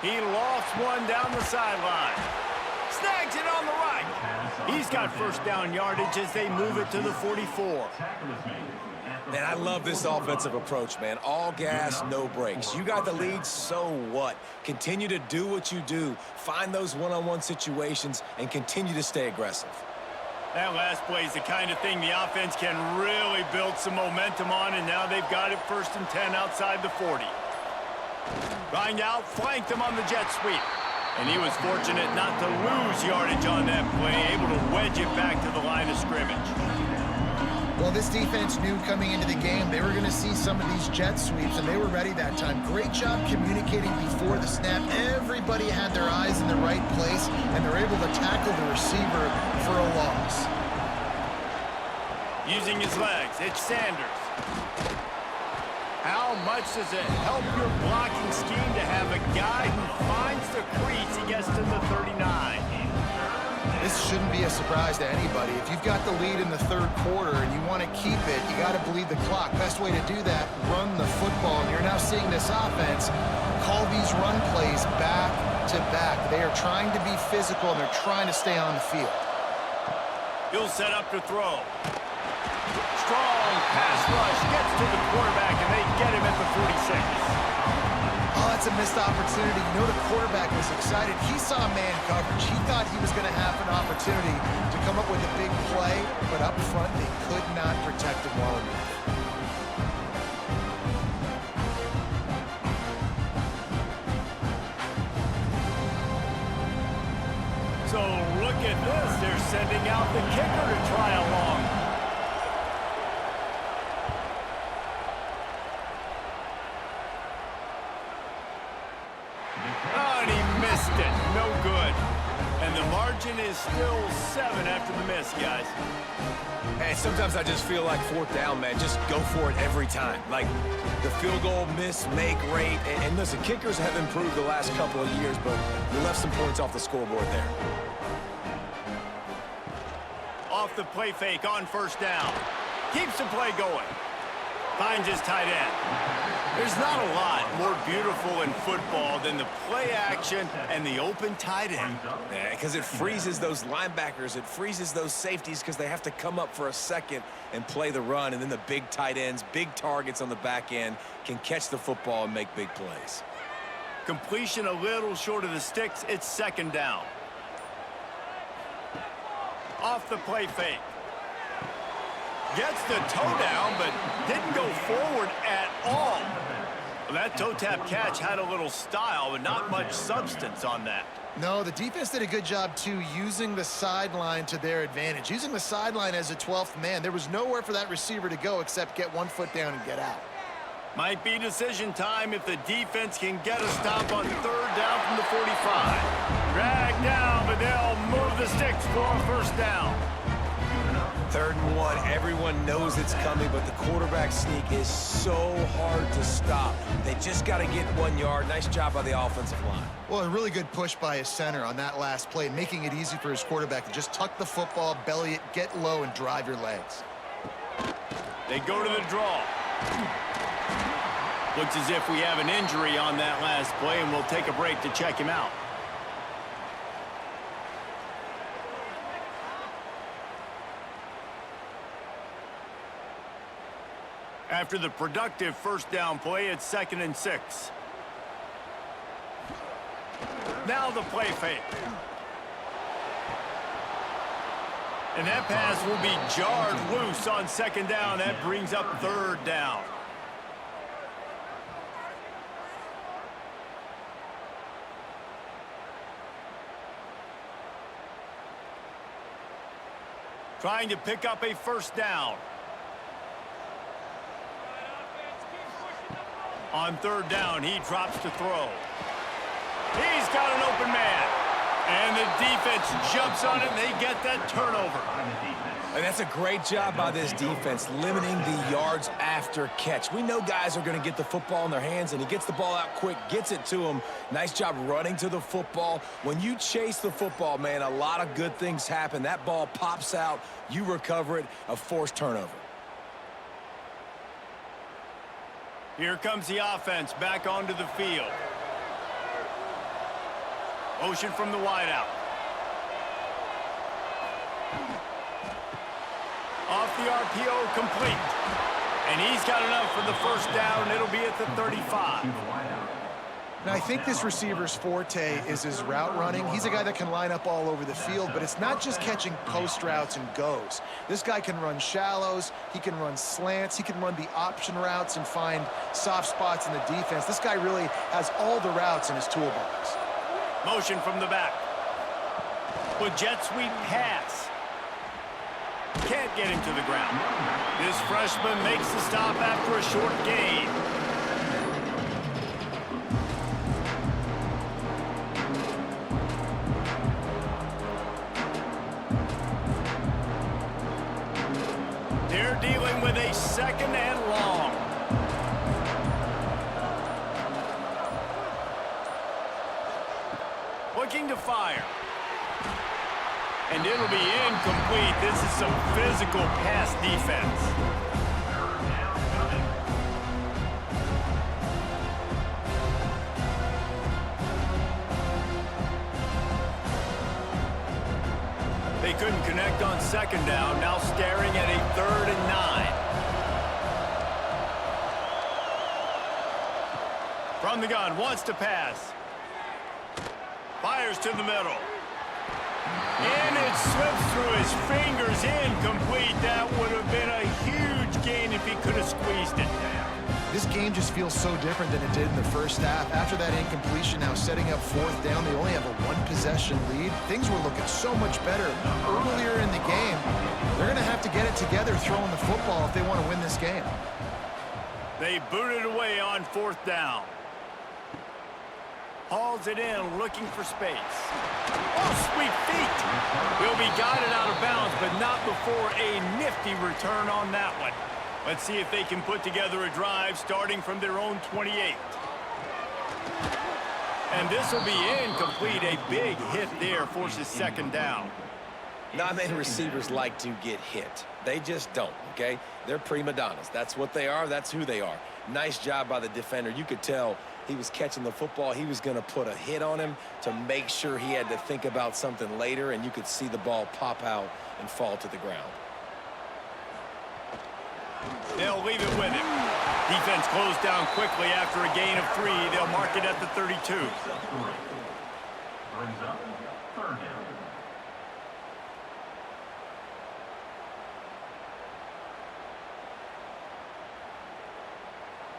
He lofts one down the sideline. Snags it on the right. He's got first down yardage as they move it to the 44. Man, I love this offensive approach, man. All gas, no brakes. You got the lead, so what? Continue to do what you do. Find those one-on-one situations and continue to stay aggressive. That last play is the kind of thing the offense can really build some momentum on, and now they've got it 1st and 10 outside the 40. Trying out, flanked him on the jet sweep. And he was fortunate not to lose yardage on that play, able to wedge it back to the line of scrimmage. Well, this defense knew coming into the game they were going to see some of these jet sweeps, and they were ready that time. Great job communicating before the snap. Everybody had their eyes in the right place, and they're able to tackle the receiver for a loss. Using his legs, it's Sanders. How much does it help your blocking scheme to have a guy who finds the crease, he gets to the 39? This shouldn't be a surprise to anybody. If you've got the lead in the 3rd quarter and you want to keep it, you got to bleed the clock. Best way to do that, run the football. And you're now seeing this offense call these run plays back to back. They are trying to be physical, and they're trying to stay on the field. He'll set up to throw. Strong pass rush gets to the quarterback, and they get him at the 46. Oh, that's a missed opportunity. You know the quarterback was excited. He saw man coverage. He thought he was going to have an opportunity to come up with a big play, but up front they could not protect him well enough. So look at this. They're sending out the kicker to try along. Oh, and he missed it. No good. And the margin is still 7 after the miss, guys. Hey, sometimes I just feel like 4th down, man. Just go for it every time. Like the field goal miss, make rate. And listen, kickers have improved the last couple of years, but we left some points off the scoreboard there. Off the play fake on 1st down. Keeps the play going. Finds his tight end. There's not a lot more beautiful in football than the play action and the open tight end. Yeah, because it freezes those linebackers. It freezes those safeties because they have to come up for a second and play the run. And then the big tight ends, big targets on the back end can catch the football and make big plays. Completion a little short of the sticks. It's 2nd down. Off the play fake. Gets the toe down, but didn't go forward at all. Well, that toe tap catch had a little style, but not much substance on that. No, the defense did a good job, too, using the sideline to their advantage. Using the sideline as a 12th man. There was nowhere for that receiver to go except get 1 foot down and get out. Might be decision time if the defense can get a stop on 3rd down from the 45. Drag down, but they'll move the sticks for a 1st down. 3rd and 1, everyone knows it's coming, but the quarterback sneak is so hard to stop. They just got to get 1 yard. Nice job by the offensive line. Well, a really good push by his center on that last play, making it easy for his quarterback to just tuck the football, belly it, get low, and drive your legs. They go to the draw. Looks as if we have an injury on that last play, and we'll take a break to check him out. After the productive 1st down play, it's 2nd and 6. Now the play fake. And that pass will be jarred loose on 2nd down. That brings up 3rd down. Trying to pick up a 1st down. On 3rd down, he drops to throw. He's got an open man. And the defense jumps on it, and they get that turnover. And that's a great job by this defense, limiting the yards after catch. We know guys are going to get the football in their hands, and he gets the ball out quick, gets it to him. Nice job running to the football. When you chase the football, man, a lot of good things happen. That ball pops out, you recover it, a forced turnover. Here comes the offense back onto the field. Motion from the wideout. Off the RPO, complete. And he's got enough for the 1st down. It'll be at the 35. Now, I think this receiver's forte is his route running. He's a guy that can line up all over the field, but it's not just catching post routes and goes. This guy can run shallows, he can run slants, he can run the option routes and find soft spots in the defense. This guy really has all the routes in his toolbox. Motion from the back. With jet sweep pass. Can't get him to the ground. This freshman makes the stop after a short gain. They're dealing with a 2nd and long. Looking to fire. And it'll be incomplete. This is some physical pass defense. They couldn't connect on 2nd down. Now staring at a 3rd and 9. From the gun, wants to pass. Fires to the middle. And it slips through his fingers, incomplete. That would have been a huge gain if he could have squeezed it. This game just feels so different than it did in the first half. After that incompletion, now setting up fourth down, they only have a one-possession lead. Things were looking so much better earlier in the game. They're going to have to get it together throwing the football if they want to win this game. They booted away on fourth down. Hauls it in, looking for space. Oh, sweet feet. He'll be guided out of bounds, but not before a nifty return on that one. Let's see if they can put together a drive starting from their own 28. And this will be incomplete. A big hit there forces second down. Not many receivers like to get hit. They just don't, okay? They're prima donnas. That's what they are. That's who they are. Nice job by the defender. You could tell he was catching the football. He was going to put a hit on him to make sure he had to think about something later, and you could see the ball pop out and fall to the ground. They'll leave it with him. Defense closed down quickly after a gain of 3. They'll mark it at the 32. Brings up third down.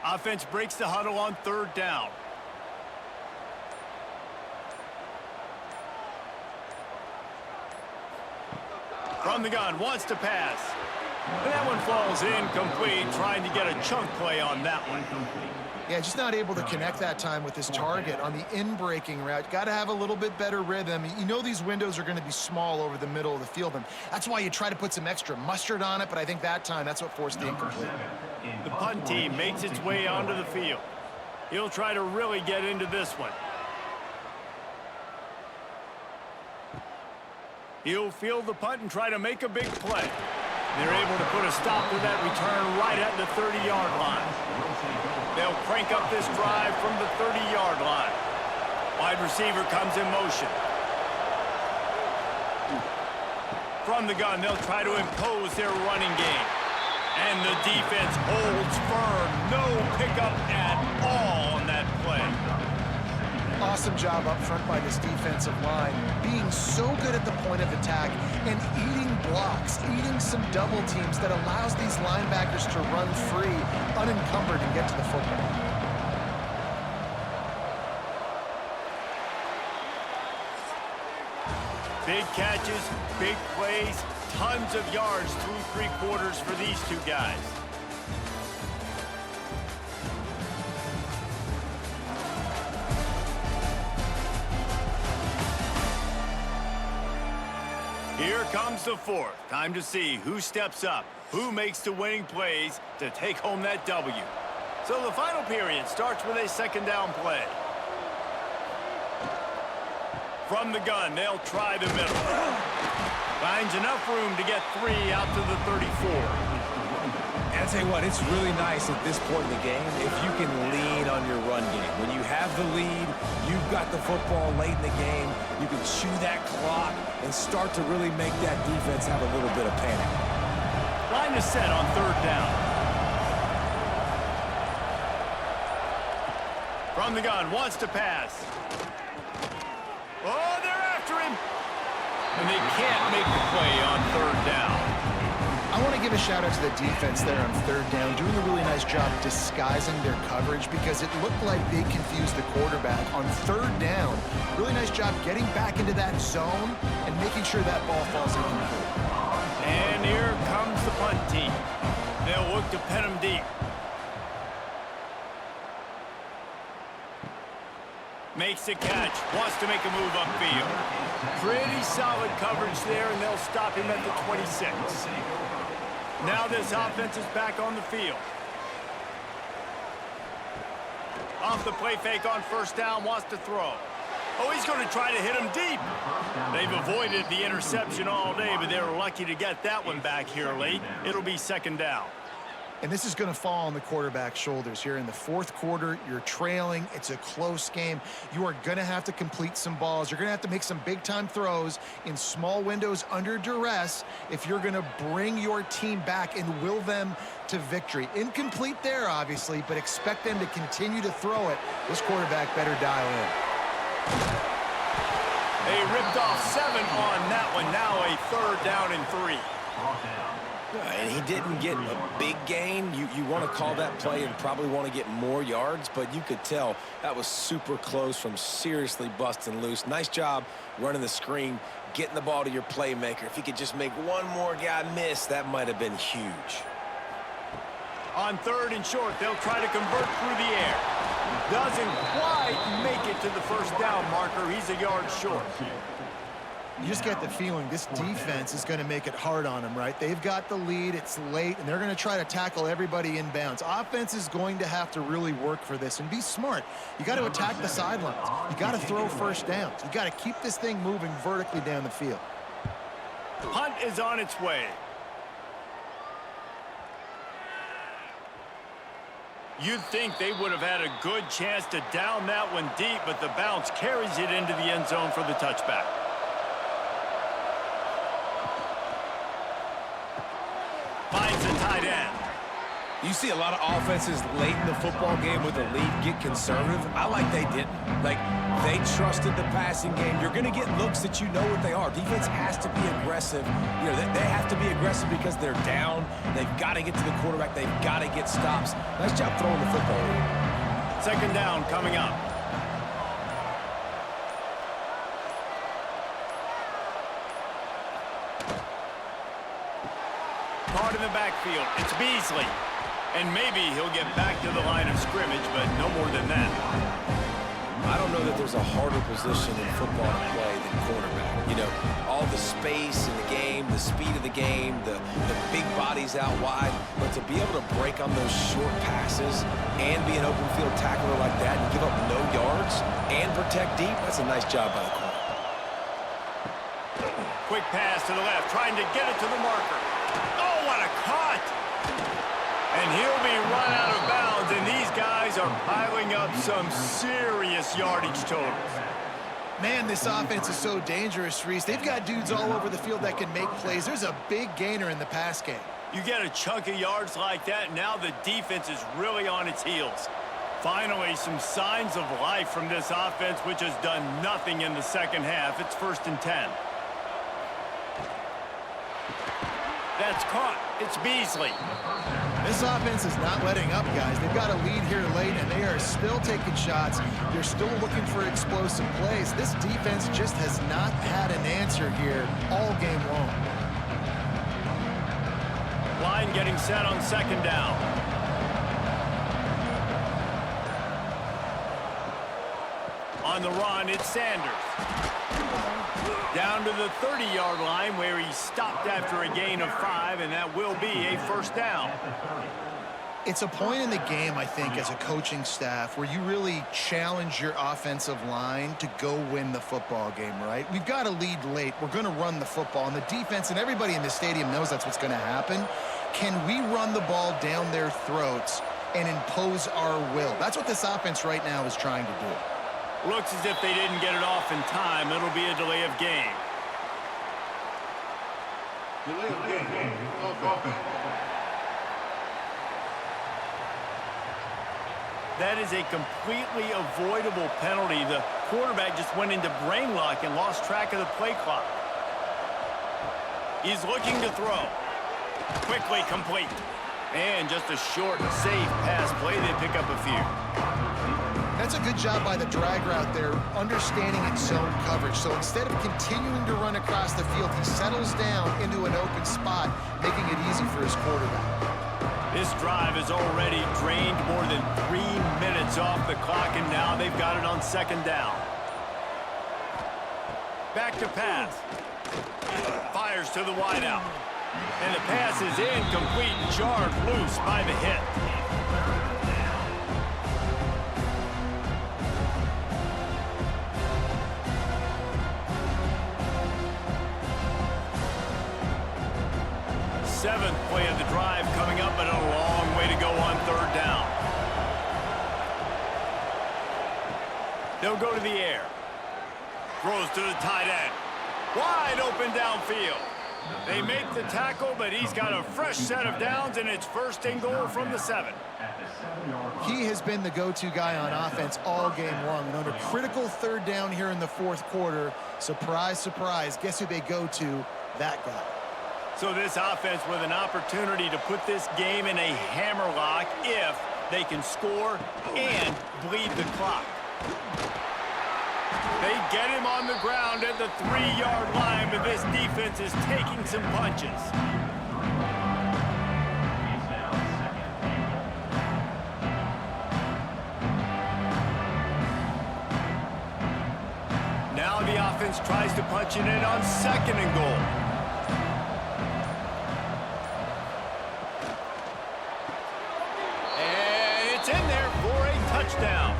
Offense breaks the huddle on third down. From the gun, wants to pass. And that one falls incomplete, trying to get a chunk play on that one. Yeah, just not able to connect that time with his target on the in-breaking route. Got to have a little bit better rhythm. You know these windows are going to be small over the middle of the field, and that's why you try to put some extra mustard on it, but I think that time that's what forced the incomplete. The punt team makes its way onto the field. He'll try to really get into this one. He'll field the punt and try to make a big play. They're able to put a stop to that return right at the 30-yard line. They'll crank up this drive from the 30-yard line. Wide receiver comes in motion. From the gun, they'll try to impose their running game. And the defense holds firm. No pickup at all on that play. Awesome job up front by this defensive line, being so good at the point of attack and eating blocks, eating some double teams that allows these linebackers to run free, unencumbered, and get to the football. Big catches, big plays, tons of yards through 3 quarters for these two guys. Here comes the fourth. Time to see who steps up, who makes the winning plays to take home that W. So the final period starts with a second down play. From the gun, they'll try the middle. Finds enough room to get 3 out to the 34. And I tell you what, it's really nice at this point in the game if you can lean on your run game. When you have the lead, you've got the football late in the game, you can chew that clock and start to really make that defense have a little bit of panic. Line is set on third down. From the gun, wants to pass. Oh, they're after him. And they can't make the play on third down. I want to give a shout out to the defense there on third down, doing a really nice job disguising their coverage because it looked like they confused the quarterback on third down. Really nice job getting back into that zone and making sure that ball falls incomplete. And here comes the punt team. They'll look to pin him deep. Makes a catch, wants to make a move upfield. Pretty solid coverage there, and they'll stop him at the 26. Now this offense is back on the field. Off the play fake on first down, wants to throw. Oh, he's going to try to hit him deep. They've avoided the interception all day, but they were lucky to get that one back here late. It'll be second down. And this is going to fall on the quarterback's shoulders here in the fourth quarter. You're trailing. It's a close game. You are going to have to complete some balls. You're going to have to make some big-time throws in small windows under duress if you're going to bring your team back and will them to victory. Incomplete there, obviously, but expect them to continue to throw it. This quarterback better dial in. They ripped off 7 on that one. Now a third down and 3. And he didn't get a big gain. You want to call that play and probably want to get more yards, but you could tell that was super close from seriously busting loose. Nice job running the screen, getting the ball to your playmaker. If he could just make one more guy miss, that might have been huge. On 3rd and short, they'll try to convert through the air. Doesn't quite make it to the first down marker. He's a yard short. You just get the feeling this defense is going to make it hard on them, right? They've got the lead, it's late, and they're going to try to tackle everybody inbounds. Offense is going to have to really work for this and be smart. You got to attack the sidelines. You got to throw first downs. You got to keep this thing moving vertically down the field. Punt is on its way. You'd think they would have had a good chance to down that one deep, but the bounce carries it into the end zone for the touchback. Finds the tight end. You see a lot of offenses late in the football game with a lead get conservative. I like they didn't. Like, they trusted the passing game. You're going to get looks that you know what they are. Defense has to be aggressive. You know, they have to be aggressive because they're down. They've got to get to the quarterback. They've got to get stops. Nice job throwing the football. 2nd down coming up. Caught in the backfield. It's Beasley. And maybe he'll get back to the line of scrimmage, but no more than that. I don't know that there's a harder position in football to play than quarterback. You know, all the space in the game, the speed of the game, the big bodies out wide. But to be able to break on those short passes and be an open field tackler like that and give up no yards and protect deep, that's a nice job by the corner. Quick pass to the left, trying to get it to the marker. Oh, what a cut! And he'll be run out of bounds, and these guys are piling up some serious yardage totals. Man, this offense is so dangerous, Reese. They've got dudes all over the field that can make plays. There's a big gainer in the pass game. You get a chunk of yards like that, now the defense is really on its heels. Finally, some signs of life from this offense, which has done nothing in the second half. It's 1st and 10. That's caught. It's Beasley. This offense is not letting up, guys. They've got a lead here late, and they are still taking shots. They're still looking for explosive plays. This defense just has not had an answer here all game long. Line getting set on 2nd down. On the run, it's Sanders. Down to the 30-yard line where he stopped after a gain of 5, and that will be a 1st down. It's a point in the game, I think, as a coaching staff where you really challenge your offensive line to go win the football game, right? We've got a lead late. We're going to run the football, and the defense and everybody in the stadium knows that's what's going to happen. Can we run the ball down their throats and impose our will? That's what this offense right now is trying to do. Looks as if they didn't get it off in time. It'll be a delay of game. Delay of game. Offense. That is a completely avoidable penalty. The quarterback just went into brain lock and lost track of the play clock. He's looking to throw. Quickly complete. And just a short, safe pass play. They pick up a few. That's a good job by the drag route there, understanding its zone coverage. So instead of continuing to run across the field, he settles down into an open spot, making it easy for his quarterback. This drive has already drained more than 3 minutes off the clock, and now they've got it on 2nd down. Back to pass. Fires to the wideout. And the pass is incomplete, jarred loose by the hit. Seventh play of the drive coming up, but a long way to go on 3rd down. They'll go to the air. Throws to the tight end. Wide open downfield. They make the tackle, but he's got a fresh set of downs, and it's 1st and goal from the 7. He has been the go-to guy on offense all game long. And on a critical 3rd down here in the 4th quarter, surprise, surprise, guess who they go to? That guy. So this offense with an opportunity to put this game in a hammerlock if they can score and bleed the clock. They get him on the ground at the 3-yard line, but this defense is taking some punches. Now the offense tries to punch it in on 2nd and goal. And it's in there for a touchdown.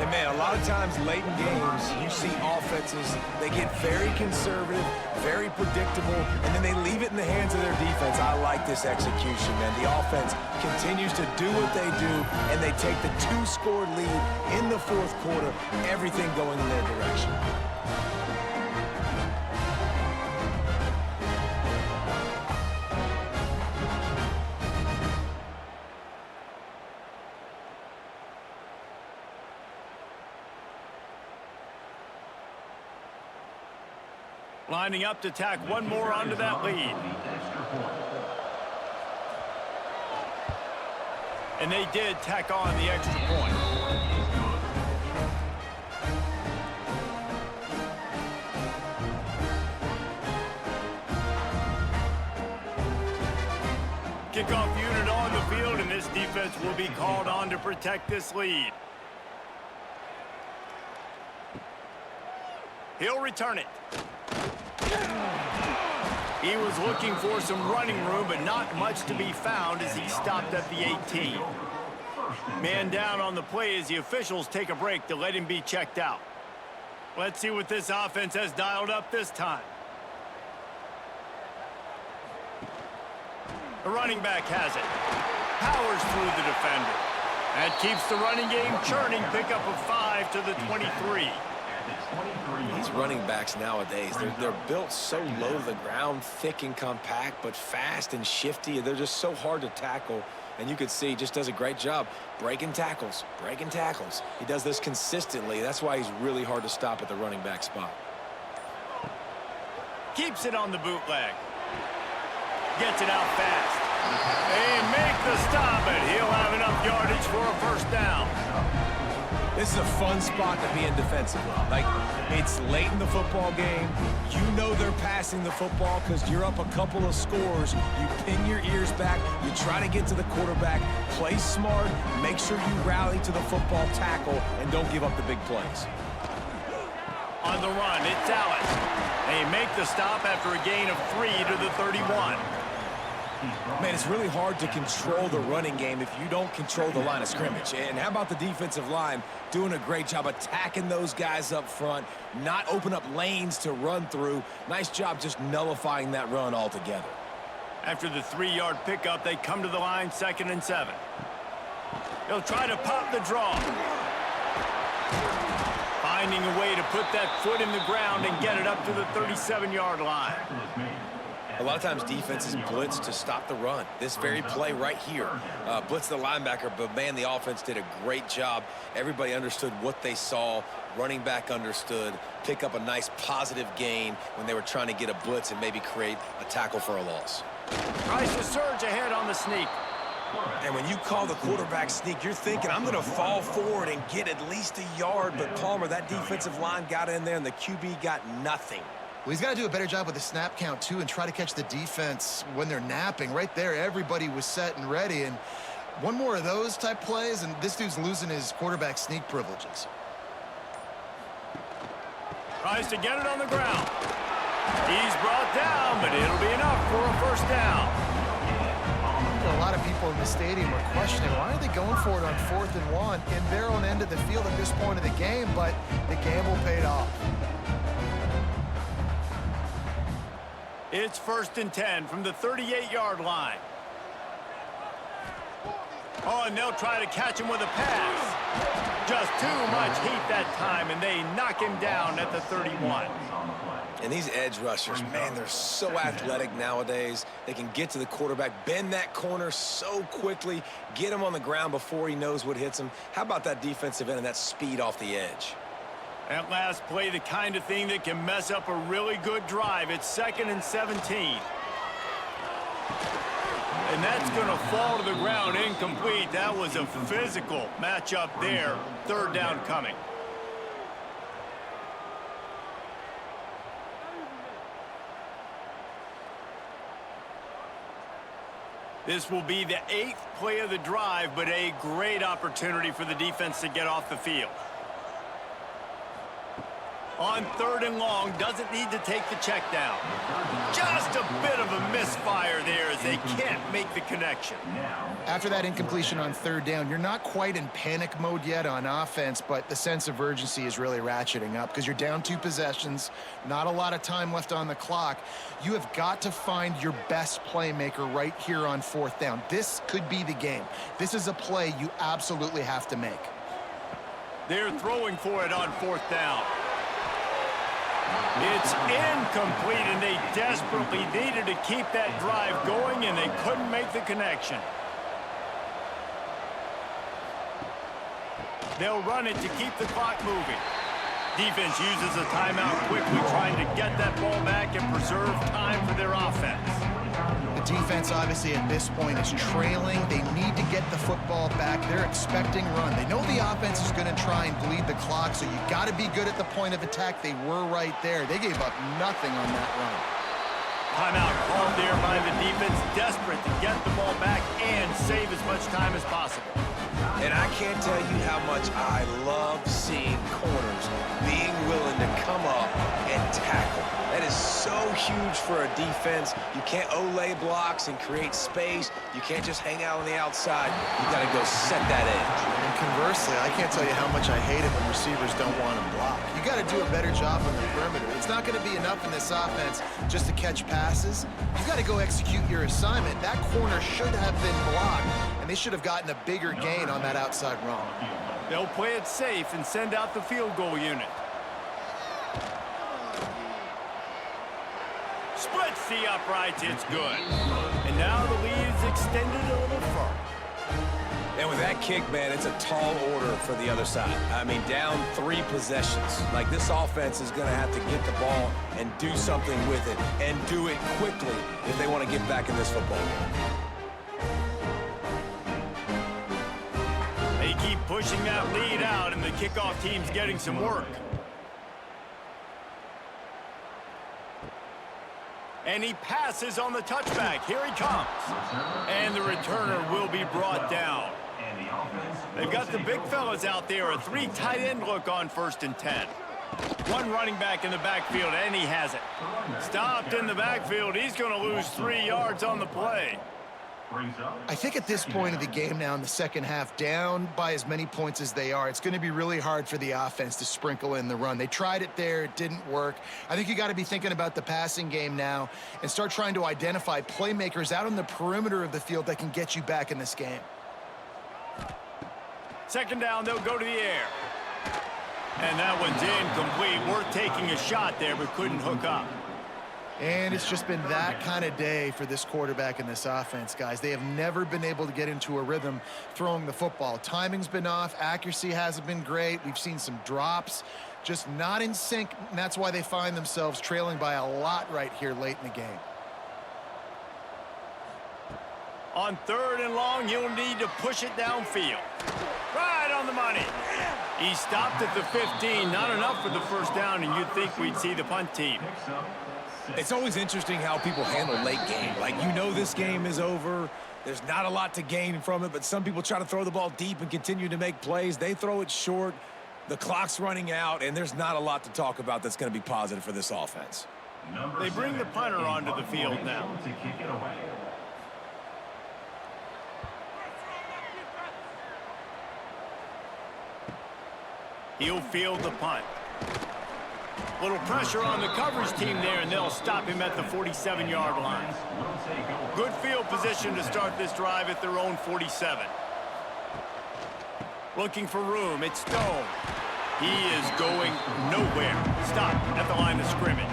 And man, a lot of times late in games, you see offenses, they get very conservative, very predictable, and then they leave it in the hands of their defense. I like this execution, man. The offense continues to do what they do, and they take the 2-score lead in the 4th quarter, everything going in their direction. Lining up to tack one more onto that lead. And they did tack on the extra point. Kickoff unit on the field, and this defense will be called on to protect this lead. He'll return it. He was looking for some running room, but not much to be found as he stopped at the 18. Man down on the play as the officials take a break to let him be checked out. Let's see what this offense has dialed up this time. The running back has it. Powers through the defender. That keeps the running game churning. Pickup of 5 to the 23. These running backs nowadays, they're built so low to the ground, thick and compact, but fast and shifty. They're just so hard to tackle. And you can see he just does a great job breaking tackles, breaking tackles. He does this consistently. That's why he's really hard to stop at the running back spot. Keeps it on the bootleg. Gets it out fast. They make the stop, but he'll have enough yardage for a 1st down. This is a fun spot to be in defensively. Like, it's late in the football game. You know they're passing the football because you're up a couple of scores. You pin your ears back. You try to get to the quarterback. Play smart. Make sure you rally to the football tackle and don't give up the big plays. On the run, it's Allen. They make the stop after a gain of 3 to the 31. Man, it's really hard to control the running game if you don't control the line of scrimmage. And how about the defensive line doing a great job attacking those guys up front, not open up lanes to run through. Nice job just nullifying that run altogether. After the 3-yard pickup, they come to the line 2nd and 7. He'll try to pop the draw. Finding a way to put that foot in the ground and get it up to the 37-yard line. A lot of times defenses blitz to stop the run. This very play right here, blitz the linebacker, but man, the offense did a great job. Everybody understood what they saw. Running back understood. Pick up a nice positive gain when they were trying to get a blitz and maybe create a tackle for a loss. Tries to surge ahead on the sneak. And when you call the quarterback sneak, you're thinking, I'm going to fall forward and get at least a yard. But Palmer, that defensive line got in there, and the QB got nothing. Well, he's got to do a better job with the snap count, too, and try to catch the defense when they're napping. Right there, everybody was set and ready. And one more of those type plays, and this dude's losing his quarterback sneak privileges. Tries to get it on the ground. He's brought down, but it'll be enough for a 1st down. A lot of people in the stadium are questioning, why are they going for it on 4th and 1 in their own end of the field at this point of the game, but the gamble paid off. It's 1st and 10 from the 38-yard line. Oh, and they'll try to catch him with a pass. Just too much heat that time, and they knock him down at the 31. And these edge rushers, man, they're so athletic nowadays. They can get to the quarterback, bend that corner so quickly, get him on the ground before he knows what hits him. How about that defensive end and that speed off the edge? That last play, the kind of thing that can mess up a really good drive. It's 2nd and 17. And that's going to fall to the ground incomplete. That was a physical matchup there. Third down coming. This will be the 8th play of the drive, but a great opportunity for the defense to get off the field. On 3rd and long, doesn't need to take the check down. Just a bit of a misfire there as they can't make the connection. After that incompletion on 3rd down, you're not quite in panic mode yet on offense, but the sense of urgency is really ratcheting up because you're down 2 possessions, not a lot of time left on the clock. You have got to find your best playmaker right here on 4th down. This could be the game. This is a play you absolutely have to make. They're throwing for it on 4th down. It's incomplete, and they desperately needed to keep that drive going, and they couldn't make the connection. They'll run it to keep the clock moving. Defense uses a timeout quickly, trying to get that ball back and preserve time for their offense. The defense, obviously, at this point is trailing. They need to get the football back. They're expecting run. They know the offense is going to try and bleed the clock, so you got to be good at the point of attack. They were right there. They gave up nothing on that run. Timeout called there by the defense, desperate to get the ball back and save as much time as possible. And I can't tell you how much I love seeing corners being willing to come up and tackle. That is so huge for a defense. You can't Olay blocks and create space. You can't just hang out on the outside. You got to go set that edge. And conversely, I can't tell you how much I hate it when receivers don't want to block. You got to do a better job on the perimeter. It's not going to be enough in this offense just to catch passes. You got to go execute your assignment. That corner should have been blocked, and they should have gotten a bigger gain on that outside run. They'll play it safe and send out the field goal unit. Splits the uprights, it's good. And now the lead is extended a little further. And with that kick, man, it's a tall order for the other side. I mean, down 3 possessions. Like, this offense is going to have to get the ball and do something with it, and do it quickly if they want to get back in this football game. They keep pushing that lead out, and the kickoff team's getting some work. And he passes on the touchback. Here he comes. And the returner will be brought down. They've got the big fellas out there. A 3 tight end look on 1st and 10. 1 running back in the backfield, and he has it. Stopped in the backfield. He's going to lose 3 yards on the play. I think at this point of the game now in the second half, down by as many points as they are, it's going to be really hard for the offense to sprinkle in the run. They tried it there. It didn't work. I think you got to be thinking about the passing game now and start trying to identify playmakers out on the perimeter of the field that can get you back in this game. 2nd down, they'll go to the air. And that one's incomplete. Worth taking a shot there, but couldn't hook up. And it's just been that kind of day for this quarterback and this offense, guys. They have never been able to get into a rhythm throwing the football. Timing's been off. Accuracy hasn't been great. We've seen some drops, just not in sync. And that's why they find themselves trailing by a lot right here late in the game. On 3rd and long, you'll need to push it downfield. Right on the money. He stopped at the 15. Not enough for the 1st down, and you'd think we'd see the punt team. It's always interesting how people handle late game. Like, you know this game is over. There's not a lot to gain from it, but some people try to throw the ball deep and continue to make plays. They throw it short. The clock's running out, and there's not a lot to talk about that's going to be positive for this offense. They bring the punter onto the field now. He'll field the punt. Little pressure on the coverage team there, and they'll stop him at the 47-yard line. Good field position to start this drive at their own 47. Looking for room. It's Stone. He is going nowhere. Stop at the line of scrimmage.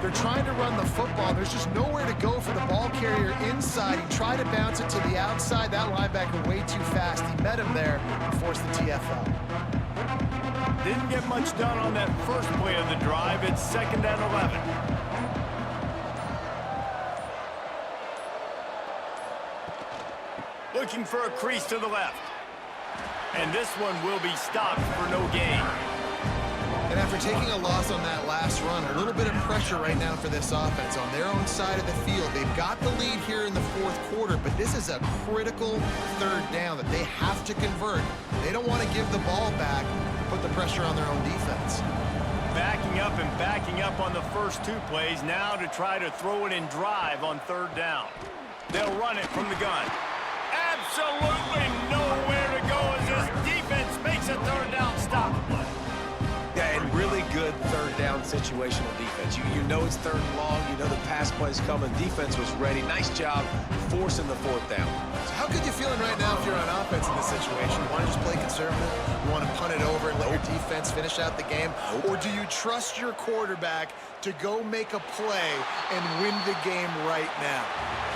They're trying to run the football. There's just nowhere to go for the ball carrier inside. He tried to bounce it to the outside. That linebacker way too fast. He met him there and forced the TFL. Didn't get much done on that first play of the drive. It's 2nd and 11. looking for a crease to the left. And this one will be stopped for no gain. And after taking a loss on that last run, a little bit of pressure right now for this offense on their own side of the field. They've got the lead here in the fourth quarter, but this is a critical third down that they have to convert. They don't want to give the ball back, put the pressure on their own defense. Backing up and backing up on the first two plays now to try to throw it in drive on third down. They'll run it from the gun. Absolutely nowhere to go as this defense makes a third down stop. Yeah, and really good third down situational defense. You know it's third and long. You know the pass play's coming. Defense was ready. Nice job forcing the fourth down. So how good you feeling right now if you're on offense in this situation? You want to just play conservative? You want to punt it over and let your defense finish out the game? Or do you trust your quarterback to go make a play and win the game right now?